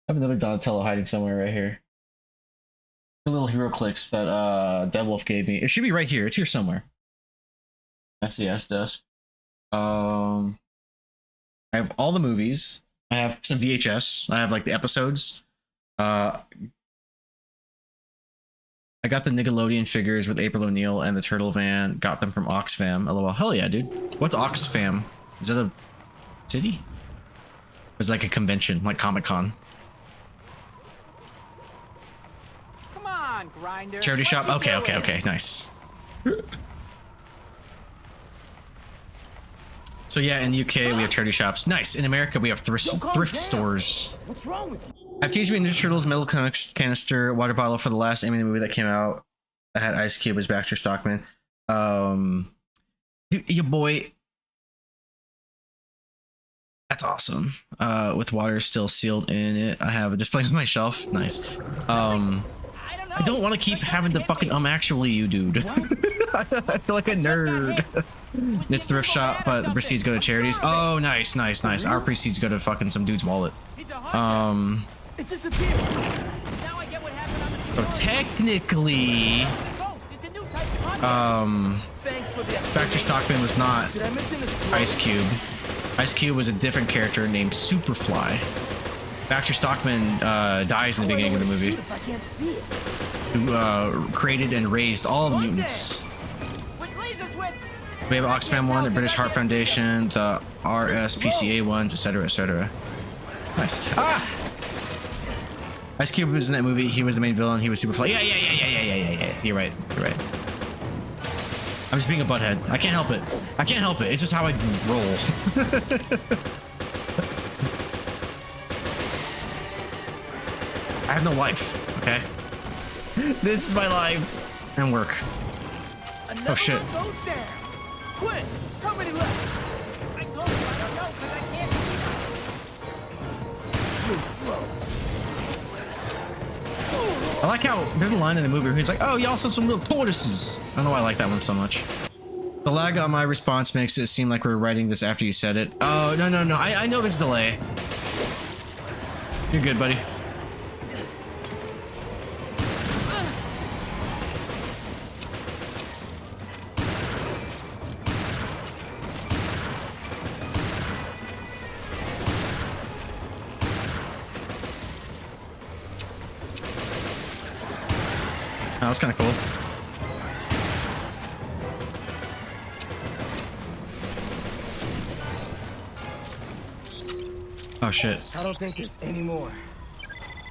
another Donatello hiding somewhere right here. The little hero clicks that Deadwolf gave me. It should be right here. It's here somewhere. SES desk. I have all the movies. I have some VHS. I have like the episodes. I got the Nickelodeon figures with April O'Neil and the Turtle Van. Got them from Oxfam. LOL. Hell yeah, dude. What's Oxfam? Is that a city? It's like a convention, like Comic-Con. Come on, Grinder. Charity shop? Okay, nice. So yeah, in the UK we have charity shops. Nice. In America we have thrift stores. What's wrong with you? I have Teenage Mutant Ninja Turtles metal canister water bottle for the last animated movie that came out. I had Ice Cube as Baxter Stockman. Dude, your boy. That's awesome. With water still sealed in it. I have a display on my shelf. Nice. I don't want to keep having to fucking actually you, dude. I feel like a nerd. It's thrift shop, but the proceeds go to charities. Oh, nice. Our proceeds go to fucking some dude's wallet. It disappeared. Now I get what happened on the So technically, Baxter Stockman was not Ice Cube. Ice Cube was a different character named Superfly. Baxter Stockman dies in the beginning of the movie. Who created and raised all the mutants. We have Oxfam one, the British Heart Foundation, the RSPCA ones, etc., etc. Nice. Ah! Ice Cube was in that movie. He was the main villain. He was Superfly. Yeah. You're right. I'm just being a butthead. I can't help it. It's just how I roll. I have no life. Okay. This is my life and work. Oh shit. Quit! How many left? I told you I don't know because I can't I like how there's a line in the movie where he's like, oh, y'all saw some little tortoises. I don't know why I like that one so much. The lag on my response makes it seem like we're writing this after you said it. Oh, no. I know there's delay. You're good, buddy. That was kind of cool. Oh shit. I don't think there's any more.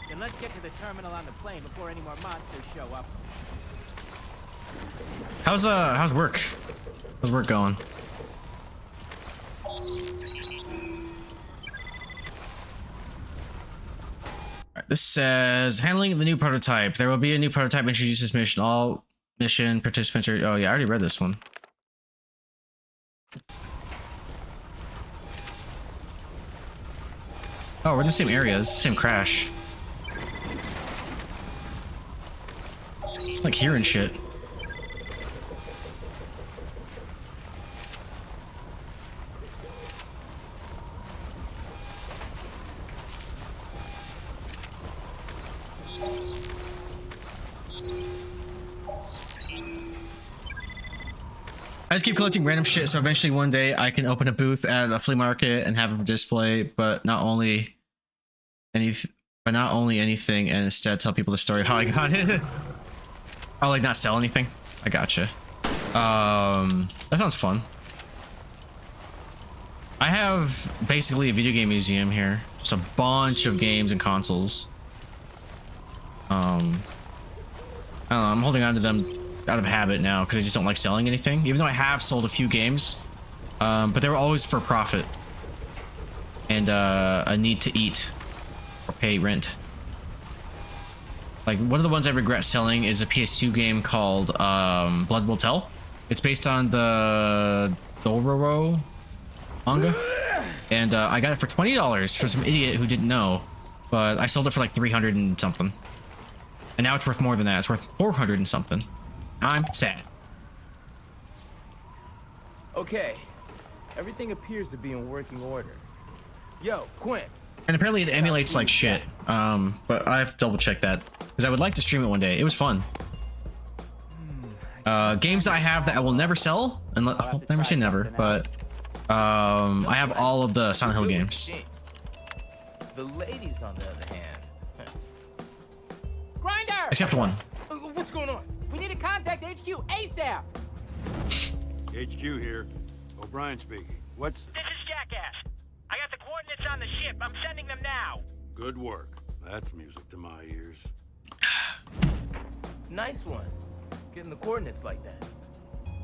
Then let's get to the terminal on the plane before any more monsters show up. How's work? How's work going? This says handling the new prototype. There will be a new prototype introduced this mission. All mission participants are. Oh yeah, I already read this one. Oh, we're in the same areas, same crash. Like hearing shit. I just keep collecting random shit, so eventually one day I can open a booth at a flea market and have a display, but not only anything, and instead tell people the story of how I got it. I'll like not sell anything. I gotcha. That sounds fun. I have basically a video game museum here, just a bunch of games and consoles. I don't know, I'm holding on to them out of habit now because I just don't like selling anything, even though I have sold a few games, but they were always for profit and a need to eat or pay rent. Like one of the ones I regret selling is a PS2 game called Blood Will Tell. It's based on the Dororo manga, and I got it for $20 for some idiot who didn't know, but I sold it for like 300 and something, and now it's worth more than that. It's worth 400 and something. I'm sad. Okay, everything appears to be in working order. Yo, Quinn. And apparently it emulates like shit, but I have to double check that because I would like to stream it one day. It was fun. Games I have that I will never sell, and I'll never say never, but I have all of the Silent Hill games. The ladies, on the other hand. Grinder! Except one. What's going on? We need to contact HQ ASAP. HQ here. O'Brien speaking. What's... This is Jackass. I got the coordinates on the ship. I'm sending them now. Good work. That's music to my ears. Nice one. Getting the coordinates like that.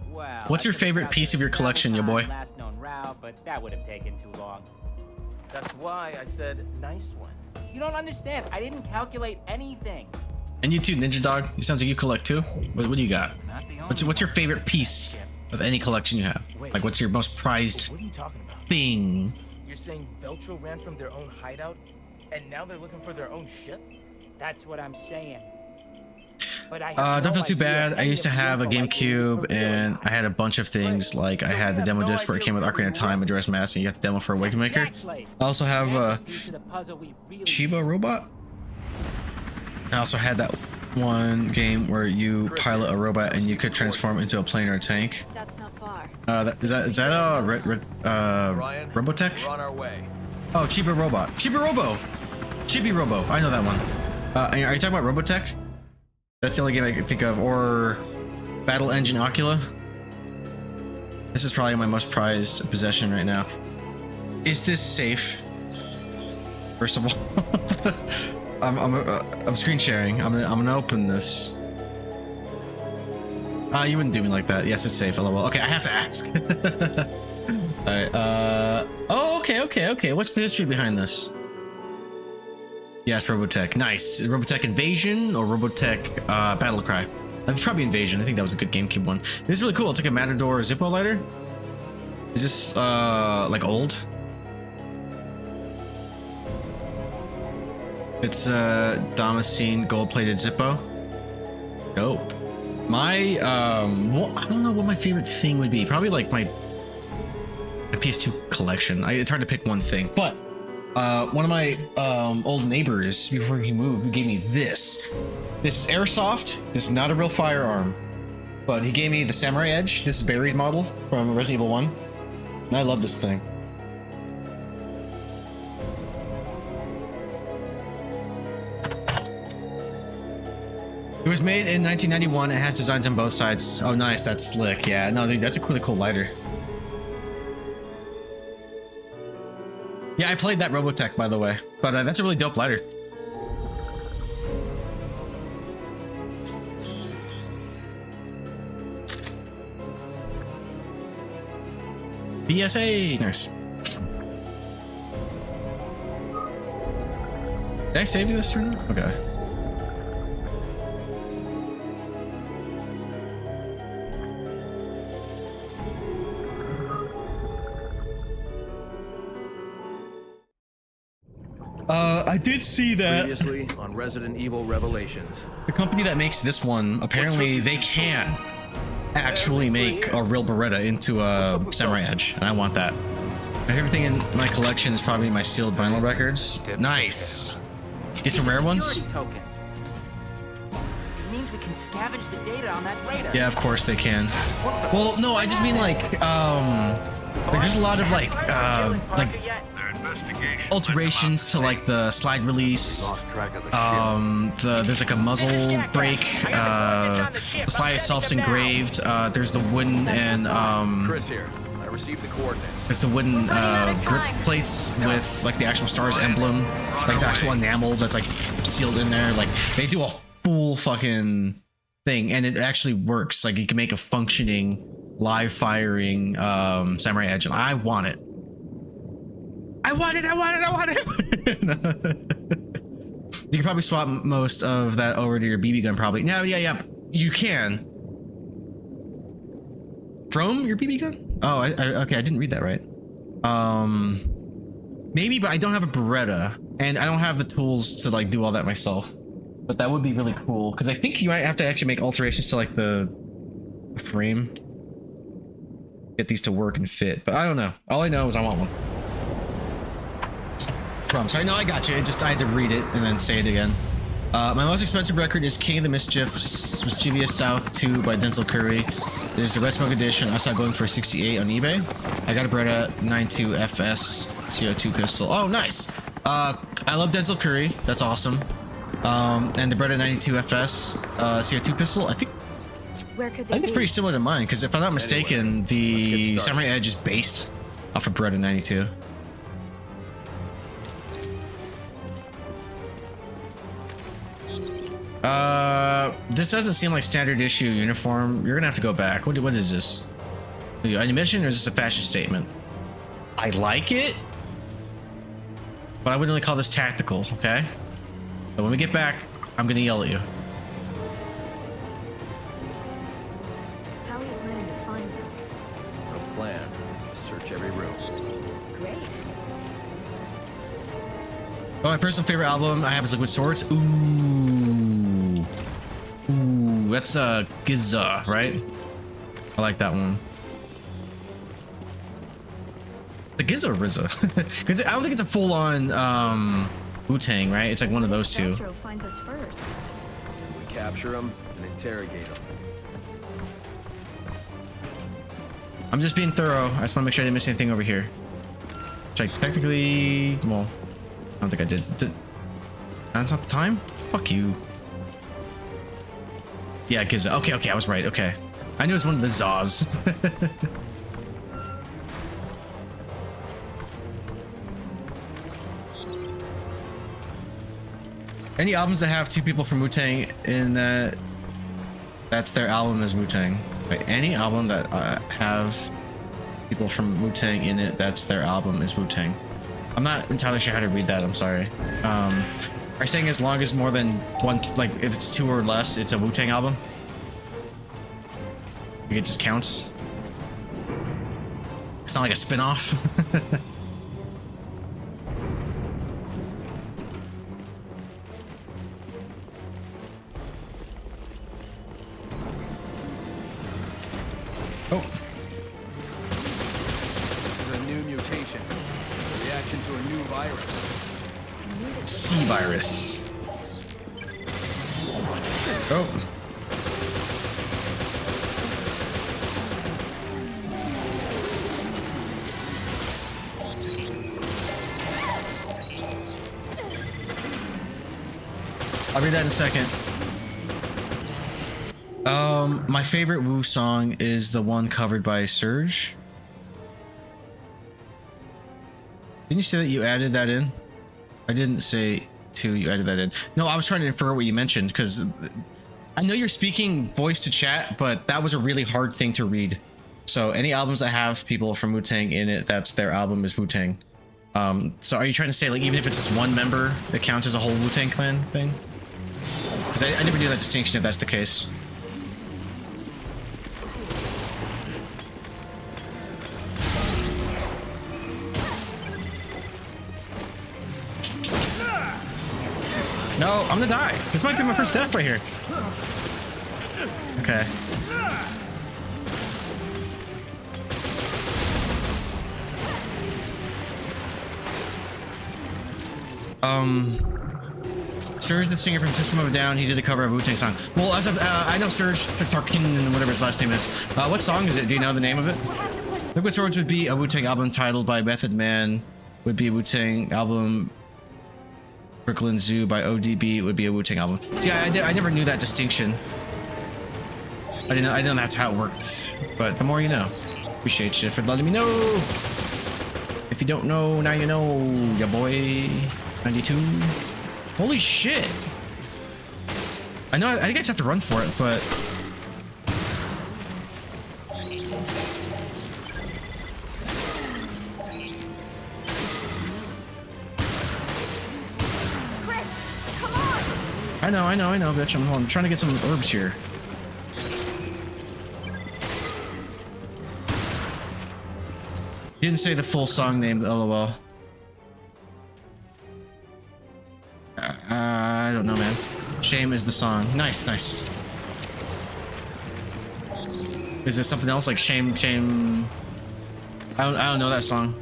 Wow. What's your favorite piece of your collection, yo boy? Last known route, but that would have taken too long. That's why I said nice one. You don't understand. I didn't calculate anything. And you too, Ninja Dog. It sounds like you collect too. What do you got? What's your favorite piece of any collection you have? Like, what's your most prized What are you talking about? thing? You're saying Veltro ran from their own hideout, and now they're looking for their own ship? That's what I'm saying. But I Don't feel too bad. I used to have a GameCube, and I had a bunch of things. Like I had the demo disc where it came with Ocarina of Time, Majora's Mask, and you got the demo for Awaken Maker. I also have a Chiba Robot. I also had that one game where you pilot a robot and you could transform into a plane or a tank. That's not far. Is that Robotech? We're on our way. Oh, Chiba Robot. Chibi Robo. I know that one. Are you talking about Robotech? That's the only game I can think of. Or Battle Engine Ocula. This is probably my most prized possession right now. Is this safe? First of all, I'm screen sharing. I'm gonna open this. You wouldn't do me like that. Yes, it's safe. LOL. Okay, I have to ask. Alright, oh, okay. What's the history behind this? Yes, Robotech. Nice. Robotech Invasion or Robotech Battle Cry? That's probably Invasion. I think that was a good GameCube one. This is really cool. It's like a Matador Zippo lighter. Is this like old? It's a Damascene gold-plated Zippo. Dope. My well, I don't know what my favorite thing would be. Probably like my PS2 collection. It's hard to pick one thing, but one of my old neighbors before he moved, he gave me this. This is airsoft. This is not a real firearm, but he gave me the Samurai Edge. This is Barry's model from Resident Evil 1, and I love this thing. It was made in 1991. It has designs on both sides. Oh, nice. That's slick. Yeah, no, dude, that's a really cool lighter. Yeah, I played that Robotech, by the way, but that's a really dope lighter. BSA. Nice. Did I save you this or not? Okay. I did see that. Previously on Resident Evil Revelations. The company that makes this one, apparently they can actually make a real Beretta into a Samurai Edge, and I want that. Everything in my collection is probably my sealed vinyl records. Nice. Get some rare ones? It means we can scavenge the data on that radar. Yeah, of course they can. Well, no, I just mean like there's a lot of like alterations to like the slide release. There's like a muzzle brake. The slide itself's engraved. There's the wooden and Chris here. I received the coordinates. There's the wooden grip plates with like the actual Stars emblem, like the actual enamel that's like sealed in there. Like they do a full fucking thing, and it actually works. Like, you can make a functioning live firing Samurai Edge, and I want it. I want it. You can probably swap most of that over to your BB gun, probably. No, yeah, you can. From your BB gun? Oh, okay, I didn't read that right. Maybe, but I don't have a Beretta, and I don't have the tools to like do all that myself. But that would be really cool, because I think you might have to actually make alterations to like the frame. Get these to work and fit, but I don't know. All I know is I want one. So I know I got you. I had to read it and then say it again. My most expensive record is King of the Mischievous South 2 by Denzel Curry. There's the Red Smoke edition. I saw it going for 68 on eBay. I got a Beretta 92 FS CO2 pistol. Oh, nice. I love Denzel Curry. That's awesome. And the Beretta 92 FS CO2 pistol. I think it's pretty similar to mine, because if I'm not mistaken, the Samurai Edge is based off of Beretta 92. This doesn't seem like standard issue uniform. You're gonna have to go back. What is this? An mission, or is this a fashion statement? I like it, but I wouldn't really call this tactical, okay? But when we get back, I'm gonna yell at you. How are you planning to find them? No plan. Just search every room. Great. Oh, my personal favorite album I have is Liquid Swords. Ooh, that's Giza, right? I like that one. The Giza or RZA? Because I don't think it's a full-on Wu-Tang, right? It's like one of those two. Veltro finds us first. We capture them and interrogate them. I'm just being thorough. I just want to make sure I didn't miss anything over here. Which I technically, well, I don't think I did. That's not the time? Fuck you. Yeah, Giza. Okay, I was right. Okay. I knew it was one of the Zaws. Any albums that have two people from Wu-Tang in that's their album is Wu-Tang. Right? Any album that have people from Wu-Tang in it, that's their album is Wu-Tang. I'm not entirely sure how to read that. I'm sorry. Are you saying as long as more than one, like if it's two or less, it's a Wu-Tang album? Like it just counts? It's not like a spin-off? Oh. This is a new mutation. A reaction to a new virus. C-virus. Oh. I'll read that in a second. My favorite Wu song is the one covered by Surge. Didn't you say that you added that in? I didn't say you added that in. No, I was trying to infer what you mentioned, because I know you're speaking voice to chat, but that was a really hard thing to read. So any albums that have people from Wu-Tang in it, that's their album is Wu-Tang. So are you trying to say, like, even if it's just one member, it counts as a whole Wu-Tang Clan thing? Because I never knew that distinction if that's the case. No, I'm gonna die. This might be my first death right here. Okay. Surge, the singer from System of a Down, he did a cover of a Wu-Tang song. Well, as of, I know Surge Tarkin and whatever his last name is. What song is it? Do you know the name of it? Liquid Swords would be a Wu-Tang album titled by Method Man. Would be a Wu-Tang album. Brooklyn Zoo by ODB would be a Wu-Tang album. See, I never knew that distinction. I didn't know that's how it worked. But the more you know. Appreciate you for letting me know. If you don't know, now you know, ya boy. 92. Holy shit. I know, I think I just have to run for it, but... Chris, come on! I know, bitch. I'm trying to get some herbs here. Didn't say the full song name, lol. I don't know, man. Shame is the song. Nice, nice. Is there something else like shame? I don't know that song.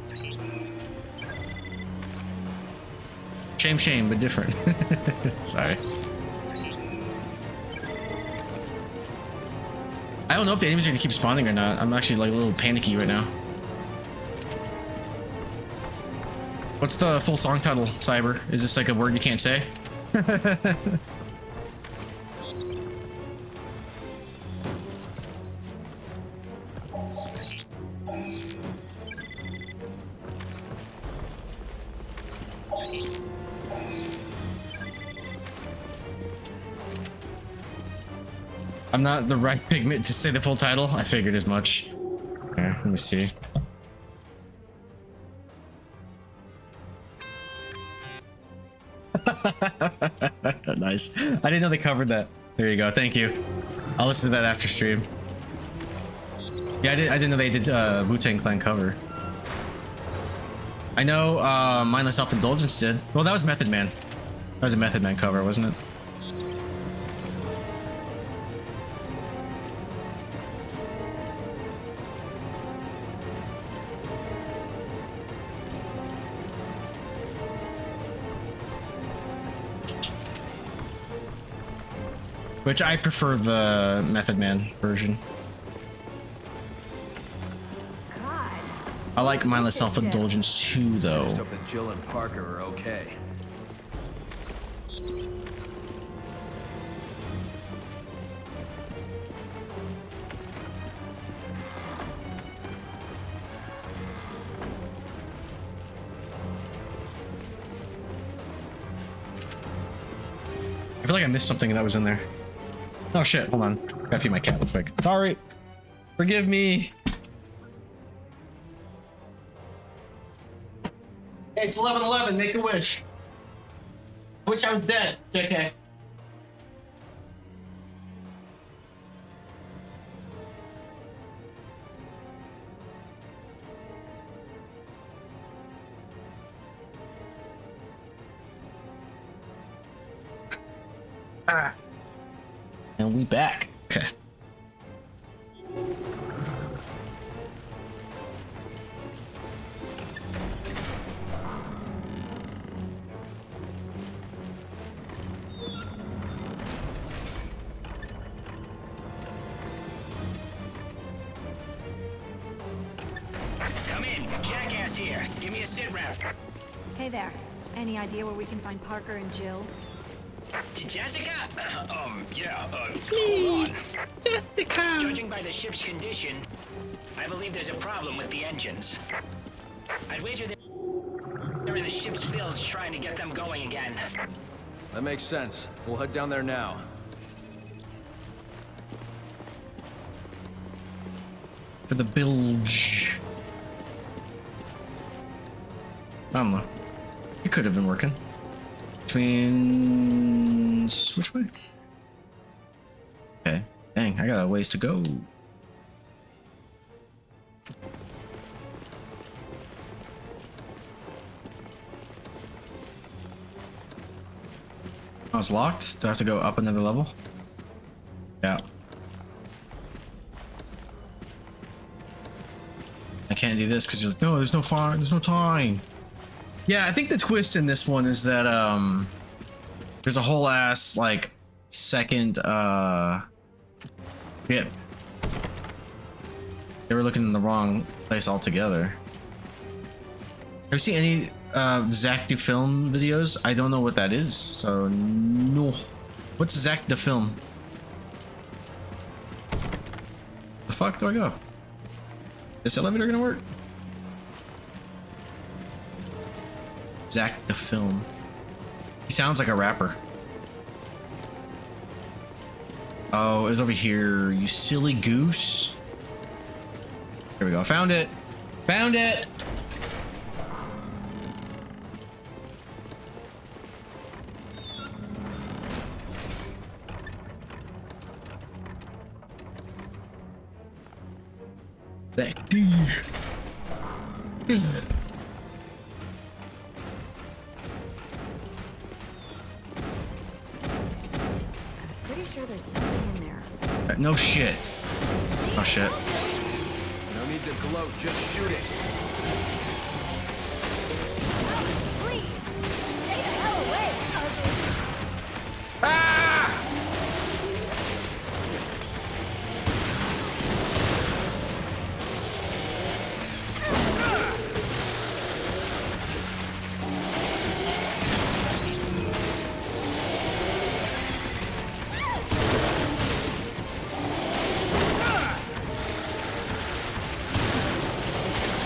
Shame, but different. Sorry. I don't know if the enemies are gonna keep spawning or not. I'm actually like a little panicky right now. What's the full song title, Cyber? Is this like a word you can't say? I'm not the right pigment to say the full title. I figured as much. Here, let me see. Nice. I didn't know they covered that. There you go. Thank you. I'll listen to that after stream. Yeah, I didn't know they did Wu-Tang Clan cover. I know Mindless Self-Indulgence did. Well, that was Method Man. That was a Method Man cover, wasn't it? Which I prefer the Method Man version. God. I like Mindless Self-Indulgence too, though. I just hope that Jill and Parker are okay. I feel like I missed something that was in there. Oh shit, hold on. Gotta feed my cat real quick. Sorry. Forgive me. Hey, it's 11:11. Make a wish. I wish I was dead. JK. Ah. And we back. Okay. Come in, Jackass here. Give me a sit rep. Hey there. Any idea where we can find Parker and Jill? Jessica? Yeah, it's hold me, on. Jessica. Judging by the ship's condition, I believe there's a problem with the engines. I'd wager they're in the ship's fields trying to get them going again. That makes sense. We'll head down there now. For the bilge. I don't know. It could have been working. Between... Which way? Okay. Dang, I got a ways to go. Oh, it's locked? Do I have to go up another level? Yeah. I can't do this because you're like, no, there's no fire, there's no time. Yeah, I think the twist in this one is that there's a whole ass like second ship. They were looking in the wrong place altogether. Have you seen any Zach Do Film videos? I don't know what that is, so no. What's Zach Do Film? The fuck do I go? Is this elevator gonna work? Zach the Film. He sounds like a rapper. Oh, it was over here, you silly goose. Here we go. Found it. Found it. That dude. Pretty sure there's something in there. No shit. Oh shit. No need to gloat, just shoot it. Please, stay the hell away.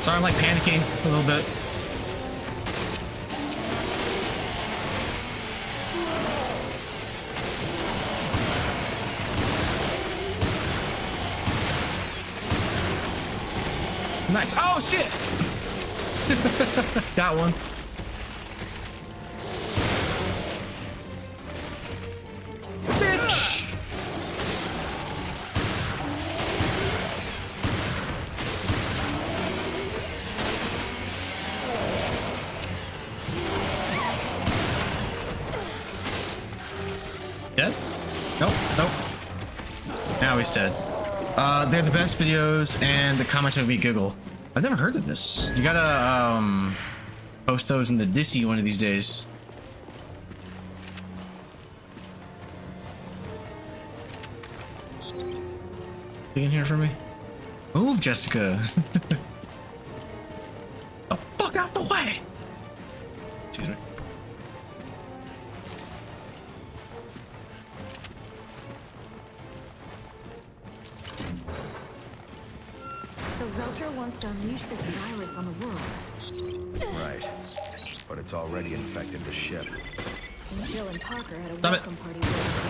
Sorry, I'm like panicking a little bit. Nice. Oh shit! Got one. Bitch! Dead? Nope, nope. Now he's dead. They're the best videos, and the comments make me giggle. I've never heard of this. You gotta, post those in the Dissy one of these days. You can hear from me? Move, Jessica. The fuck out the way! Excuse me. So Veltro wants to unleash this virus on the world. Right. But it's already infected the ship. And Jill and Parker had a Stop it. welcome party waiting for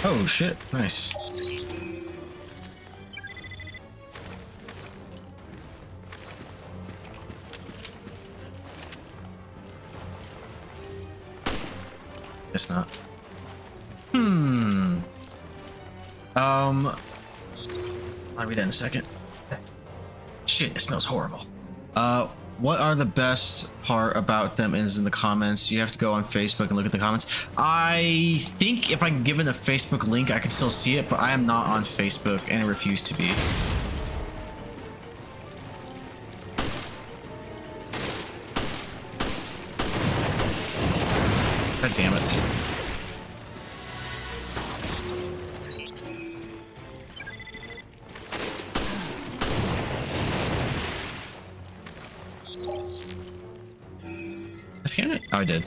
them. Oh shit, nice. Guess not. I'll read that in a second. Shit, it smells horrible. What are the best part about them is in the comments. You have to go on Facebook and look at the comments. I think if I'm given a Facebook link, I can still see it, but I am not on Facebook and I refuse to be. God damn it. I scanned it? Oh, I did.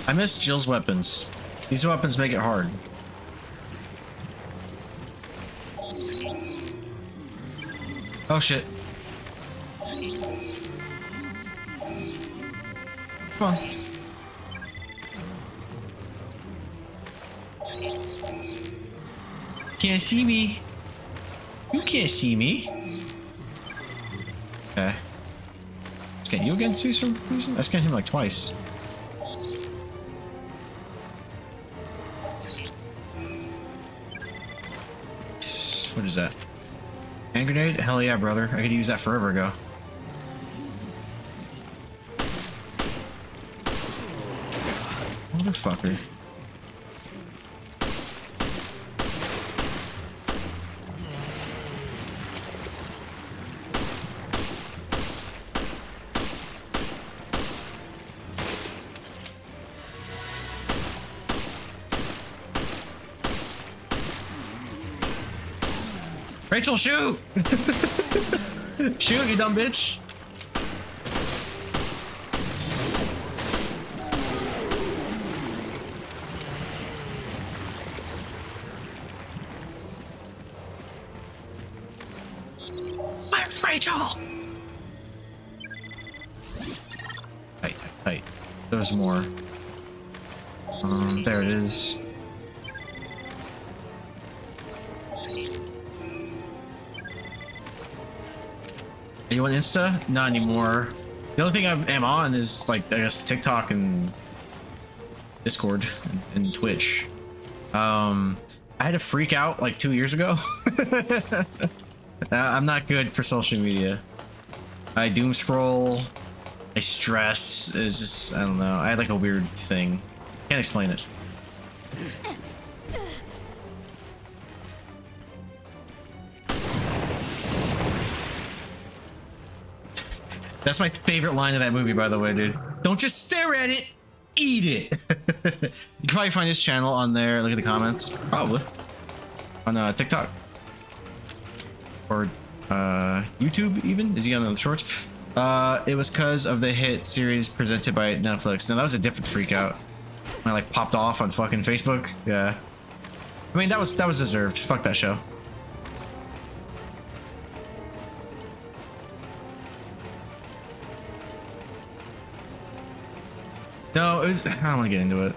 I miss Jill's weapons. These weapons make it hard. Oh shit. Come on. Can't see me. You can't see me. Okay. Scan you again, too, for some reason? I scanned him like twice. What is that? Hand grenade? Hell yeah, brother. I could use that forever ago. Motherfucker. Rachel, shoot! Shoot, you dumb bitch! Where's Rachel? Tight, tight, tight. There's more. There it is. Are you on Insta? Not anymore. The only thing I am on is like, I guess, TikTok and Discord and Twitch. I had a freak out like 2 years ago. I'm not good for social media. I doom scroll. I stress. It's just, I don't know. I had like a weird thing. Can't explain it. That's my favorite line of that movie, by the way, dude. Don't just stare at it, eat it. You can probably find his channel on there. Look at the comments. Probably. On TikTok. Or YouTube, even? Is he on the shorts? It was because of the hit series presented by Netflix. Now, that was a different freak out. When I like popped off on fucking Facebook. Yeah. I mean, that was deserved. Fuck that show. No, it was, I don't want to get into it.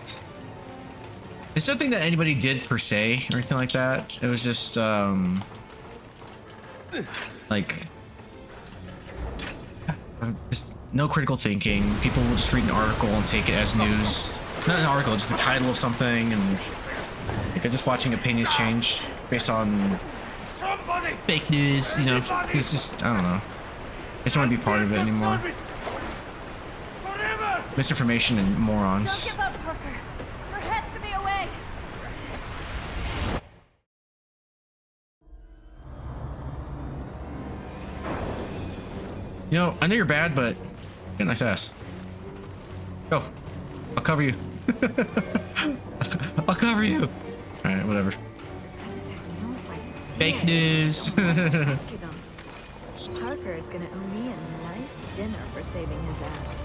It's nothing that anybody did per se or anything like that. It was just like just no critical thinking. People will just read an article and take it as news. Not an article, just the title of something, and like just watching opinions change based on fake news. You know, it's just, I don't know. I just don't want to be part of it anymore. Misinformation and morons. Don't give up, Parker. There has to be a way. You know, I know you're bad, but get a nice ass. Go. I'll cover you. I'll cover you. All right, whatever. I just have no idea. Fake news. Rescue them. Parker is gonna owe me a nice dinner for saving his ass.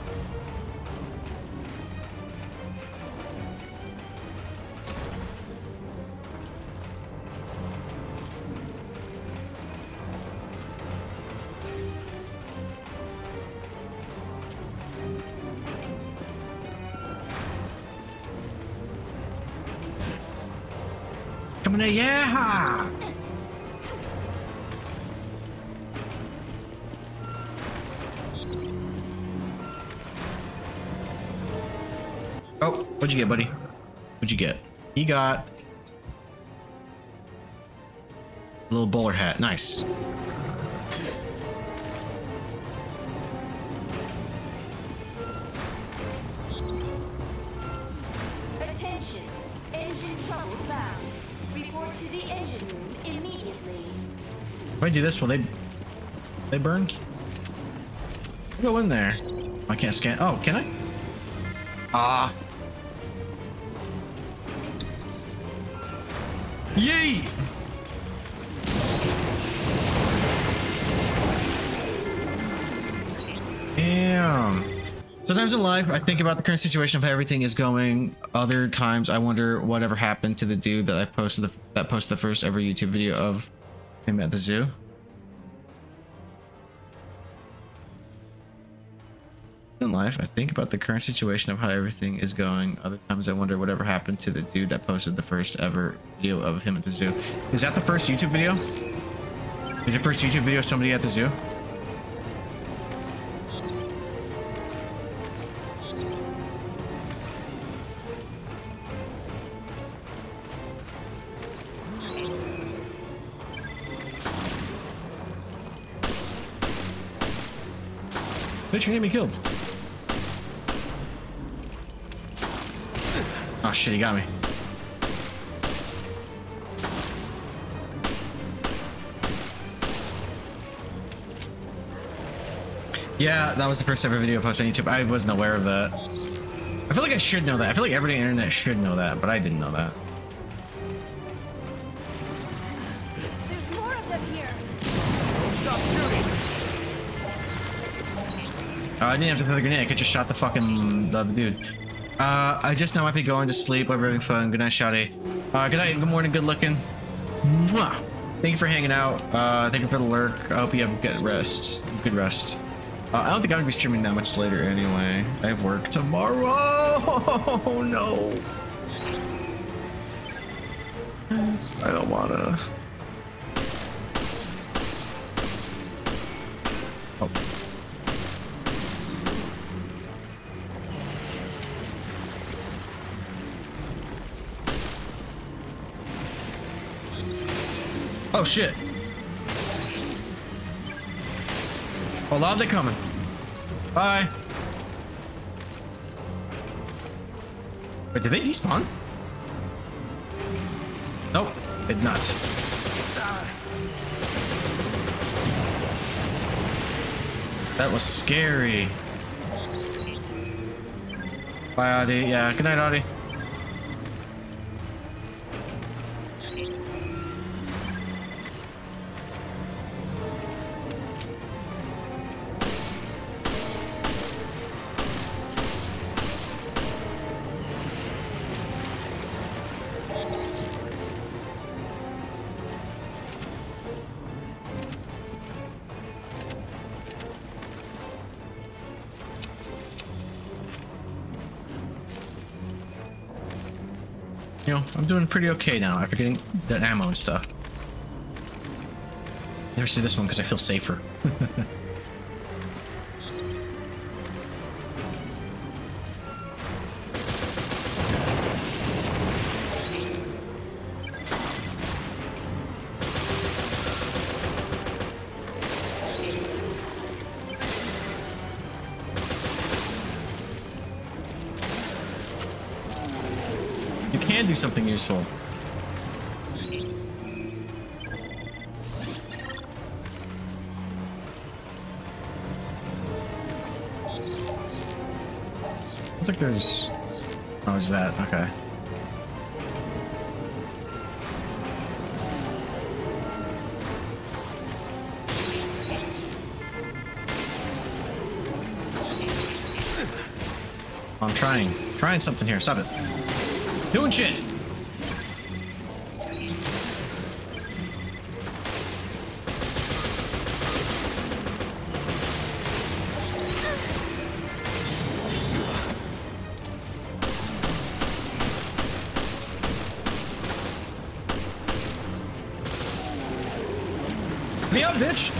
Coming in, yeah! Oh, what'd you get, buddy? What'd you get? He got a little bowler hat. Nice. Attention. Engine trouble found. Report to the engine room immediately. If I do this, will they burn? Go in there. I can't scan. Oh, can I? Ah. Yay! Damn. Sometimes in life, I think about the current situation of how everything is going. Other times, I wonder whatever happened to the dude that posted the first ever YouTube video of him at the zoo. In life, I think about the current situation of how everything is going. Other times, I wonder whatever happened to the dude that posted the first ever video of him at the zoo. Is that the first YouTube video? Is the first YouTube video of somebody at the zoo? Bitch, you're gonna get me killed. Oh shit, he got me. Yeah, that was the first ever video posted on YouTube. I wasn't aware of that. I feel like I should know that. I feel like everybody on the internet should know that, but I didn't know that. There's more of them here. Stop shooting. I didn't have to throw the grenade. I could just shot the fucking the other dude. I just now might be going to sleep. I'm having fun. Good night, Shotty. Good night. Good morning. Good looking. Mwah. Thank you for hanging out. Thank you for the lurk. I hope you have a good rest. Good rest. I don't think I'm gonna be streaming that much later anyway. I have work tomorrow. Oh no. I don't wanna. Oh. Oh shit. Hold on, they're coming. Bye. Wait, did they despawn? Nope, did not. That was scary. Bye, Audie. Yeah, good night, Audie. You know, I'm doing pretty okay now after getting the ammo and stuff. Never do this one because I feel safer. Can do something useful. Looks like there's... Oh, is that? Okay. I'm trying something here. Stop it. Doing shit. Me up, bitch.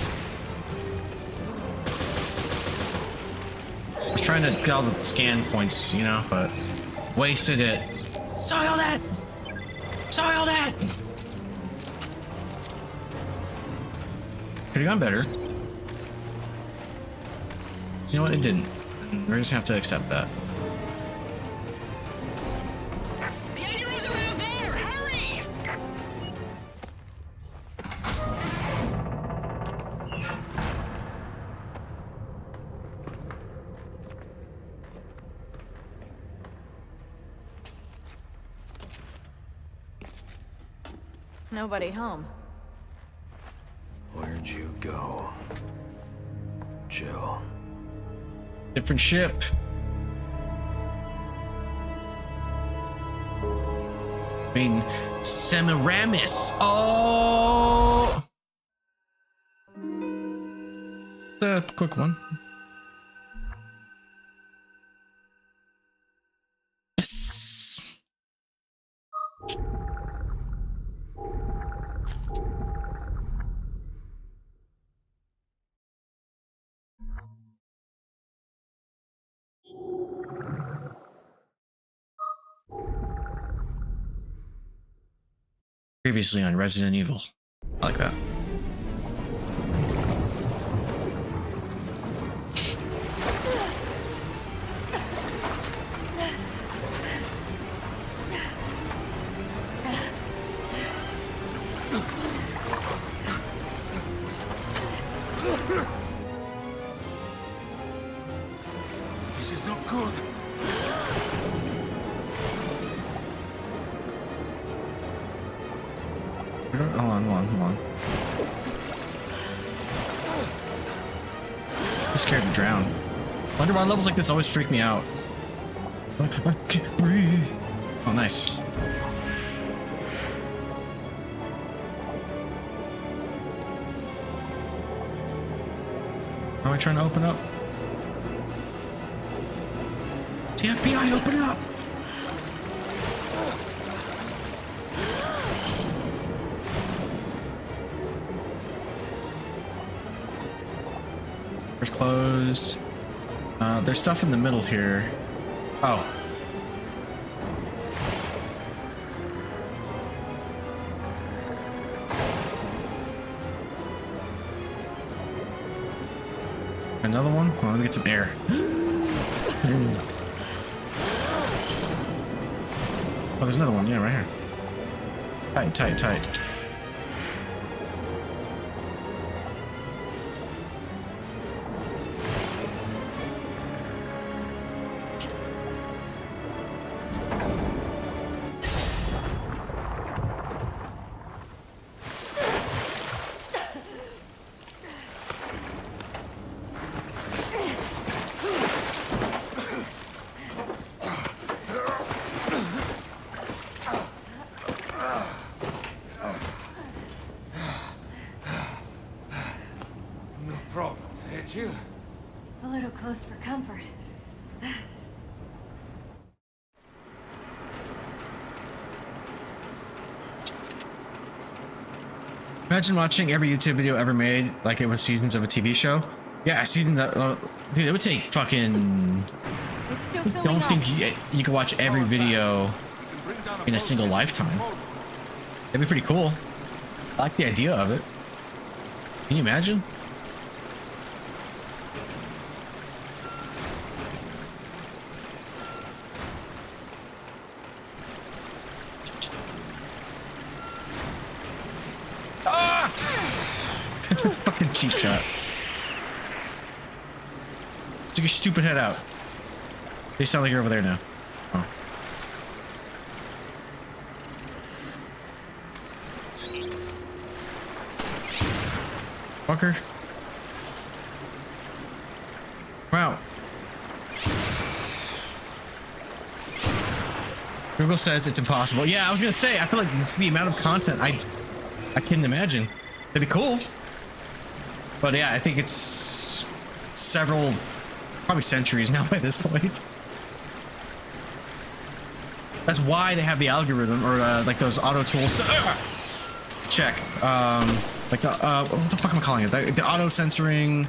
I was trying to get all the scan points, you know, but wasted it. Soil that! Soil that! Could've gone better. You know what? It didn't. We're just gonna have to accept that. The Ender's around there! Hurry! Nobody home. Where'd you go? Jill. Different ship. I mean, Semiramis. Oh! A quick one. Yes. Previously on Resident Evil. I like that. This is not good. Hold on. I'm scared to drown. Underwater levels like this always freak me out. I can't breathe. Oh, nice. How am I trying to open up? The FBI, open up! Door's closed. There's stuff in the middle here. Oh. Another one? Well, let me get some air. Oh, there's another one. Yeah, right here. Tight, tight, tight. A little close for comfort. Imagine watching every YouTube video ever made like it was seasons of a TV show. Yeah, season that. Dude, it would take fucking. I don't think you could watch every video in a single lifetime. That'd be pretty cool. I like the idea of it. Can you imagine? Fucking cheap shot. Stick your stupid head out. They sound like you're over there now. Oh. Fucker. Wow. Google says it's impossible. Yeah, I was gonna say, I feel like it's the amount of content I couldn't imagine. That'd be cool. But yeah, I think it's several, probably centuries now by this point. That's why they have the algorithm or like those auto tools to check. Like the what the fuck am I calling it? The auto censoring,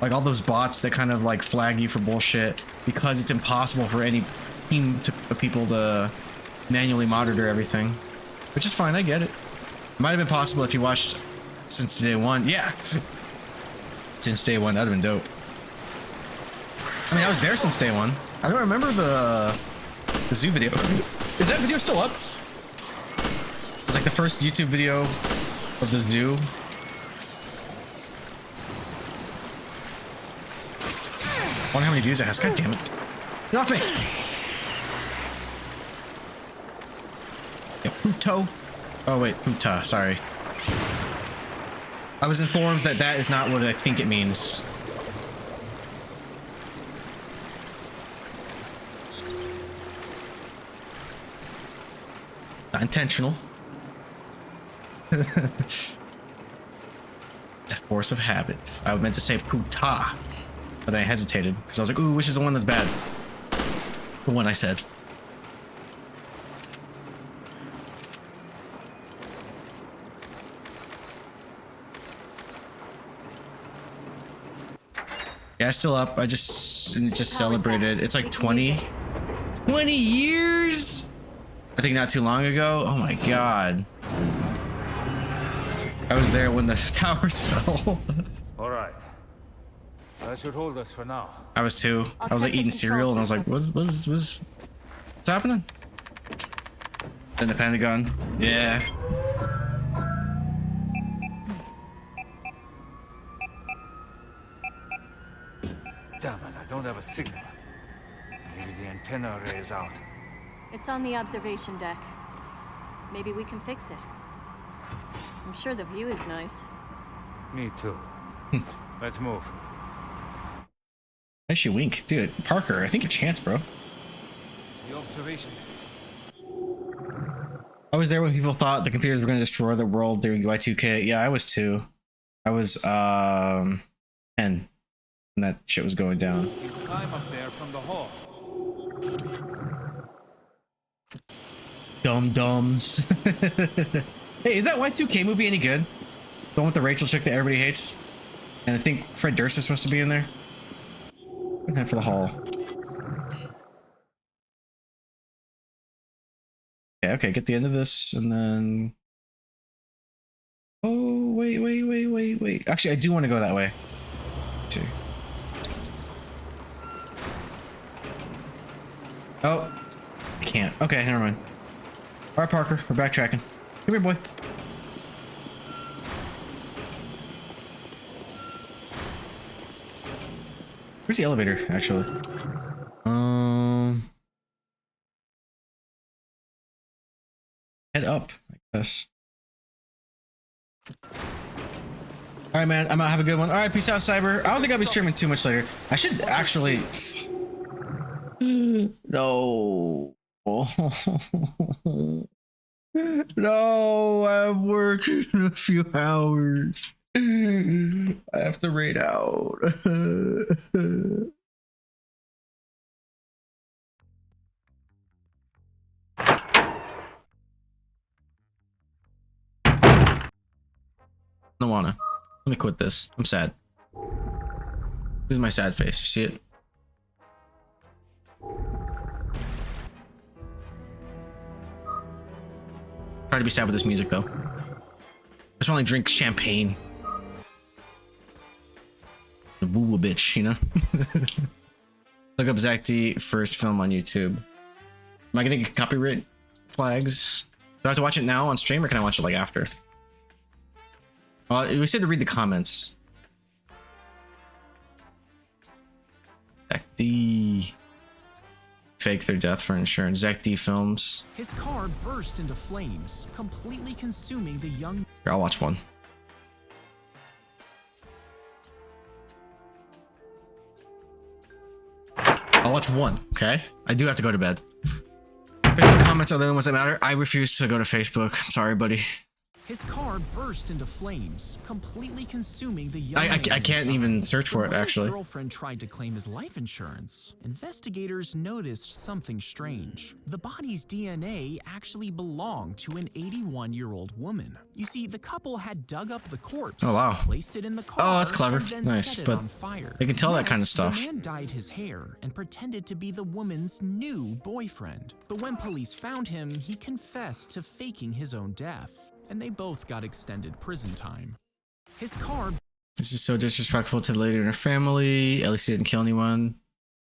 like all those bots that kind of like flag you for bullshit because it's impossible for any team of people to manually monitor everything, which is fine. I get it. Might have been possible if you watched since day one. Yeah. Since day one, that'd have been dope. I mean, I was there since day one. I don't remember the zoo video. Is that video still up? It's like the first YouTube video of the zoo. I wonder how many views it has. God damn it. Get off me! Yeah, Puto. Oh wait, Puta, sorry. I was informed that that is not what I think it means. Not intentional. The force of habit. I meant to say puta, but I hesitated because I was like, ooh, which is the one that's bad? The one I said. Yeah, it's still up. I just celebrated. It's like 20 years. I think not too long ago. Oh my god. I was there when the towers fell. All right. That should hold us for now. I was too. I was like eating cereal and I was like, what's happening? Then the Pentagon. Yeah. Damn it, I don't have a signal. Maybe the antenna array is out. It's on the observation deck. Maybe we can fix it. I'm sure the view is nice. Me too. Let's move. Nice you wink. Dude, Parker, I think your chance, bro. The observation. I was there when people thought the computers were going to destroy the world during Y2K. Yeah, I was too. I was 10. when that shit was going down. You climb up there from the hall. Dum-dums. Hey, is that Y2K movie any good? The one with the Rachel chick that everybody hates? And I think Fred Durst is supposed to be in there. And then for the hall. Okay, get the end of this, and then... Oh, wait. Actually, I do want to go that way. Too. Oh, I can't. Okay, never mind. All right, Parker, we're backtracking. Come here, boy. Where's the elevator, actually? Head up, I guess. All right, man. I'm gonna have a good one. All right, peace out, Cyber. I don't think I'll be streaming too much later. I should actually. No. No, I have work in a few hours. I have to raid out. I don't wanna. Let me quit this. I'm sad. This is my sad face. You see it? Try to be sad with this music though. I just want to drink champagne. A woo-woo bitch, you know? Look up Zach D first film on YouTube. Am I gonna get copyright flags? Do I have to watch it now on stream or can I watch it like after? Well, we said to read the comments. Zach D. Fake their death for insurance. Zach D films. His car burst into flames, completely consuming the young. Here, I'll watch one. I'll watch one, okay? I do have to go to bed. Facebook comments are the only ones that matter. I refuse to go to Facebook. I'm sorry, buddy. His car burst into flames, completely consuming the young. I can't even search for it, actually. His girlfriend tried to claim his life insurance. Investigators noticed something strange. The body's DNA actually belonged to an 81-year-old woman. You see, the couple had dug up the corpse, oh wow, placed it in the car, oh that's clever, and then nice. set it But on fire. they can tell that kind of stuff. The man dyed his hair and pretended to be the woman's new boyfriend. But when police found him, he confessed to faking his own death. And they both got extended prison time. His car. This is so disrespectful to the lady and her family. At least he didn't kill anyone.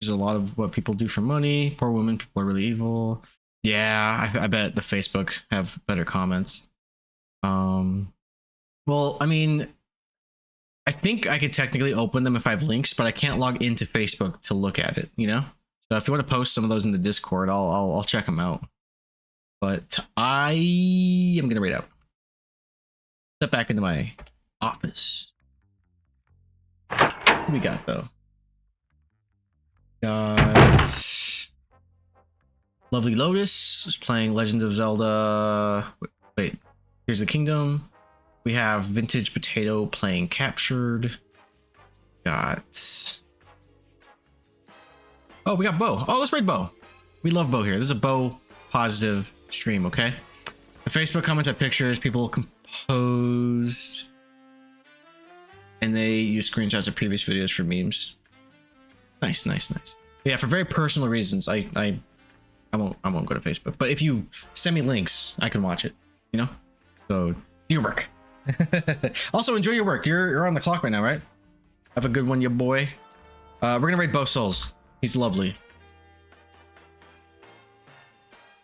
There's a lot of what people do for money. Poor women. People are really evil. Yeah, I bet the Facebook have better comments. Well, I mean, I think I could technically open them if I have links, but I can't log into Facebook to look at it. You know. So if you want to post some of those in the Discord, I'll check them out. But I am gonna raid out. Step back into my office. What do we got though? Got Lovely Lotus is playing Legend of Zelda. Wait, Here's the Kingdom. We have Vintage Potato playing Captured. Got. Oh, we got Bo. Oh, let's raid Bo. We love Bo here. This is a Bo positive stream, okay? The Facebook comments have pictures people composed, and they use screenshots of previous videos for memes. Nice. Yeah, for very personal reasons, I won't go to Facebook. But if you send me links, I can watch it. You know, so do your work. Also, enjoy your work. You're on the clock right now, right? Have a good one, you boy. We're gonna raid Bo Souls. He's lovely.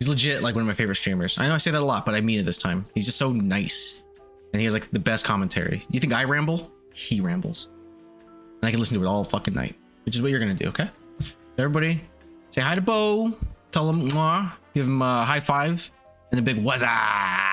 He's legit like one of my favorite streamers. I know I say that a lot, but I mean it this time. He's just so nice. And he has like the best commentary. You think I ramble? He rambles. And I can listen to it all fucking night, which is what you're gonna do, okay? Everybody, say hi to Bo. Tell him mwah. Give him a high five and a big wazza.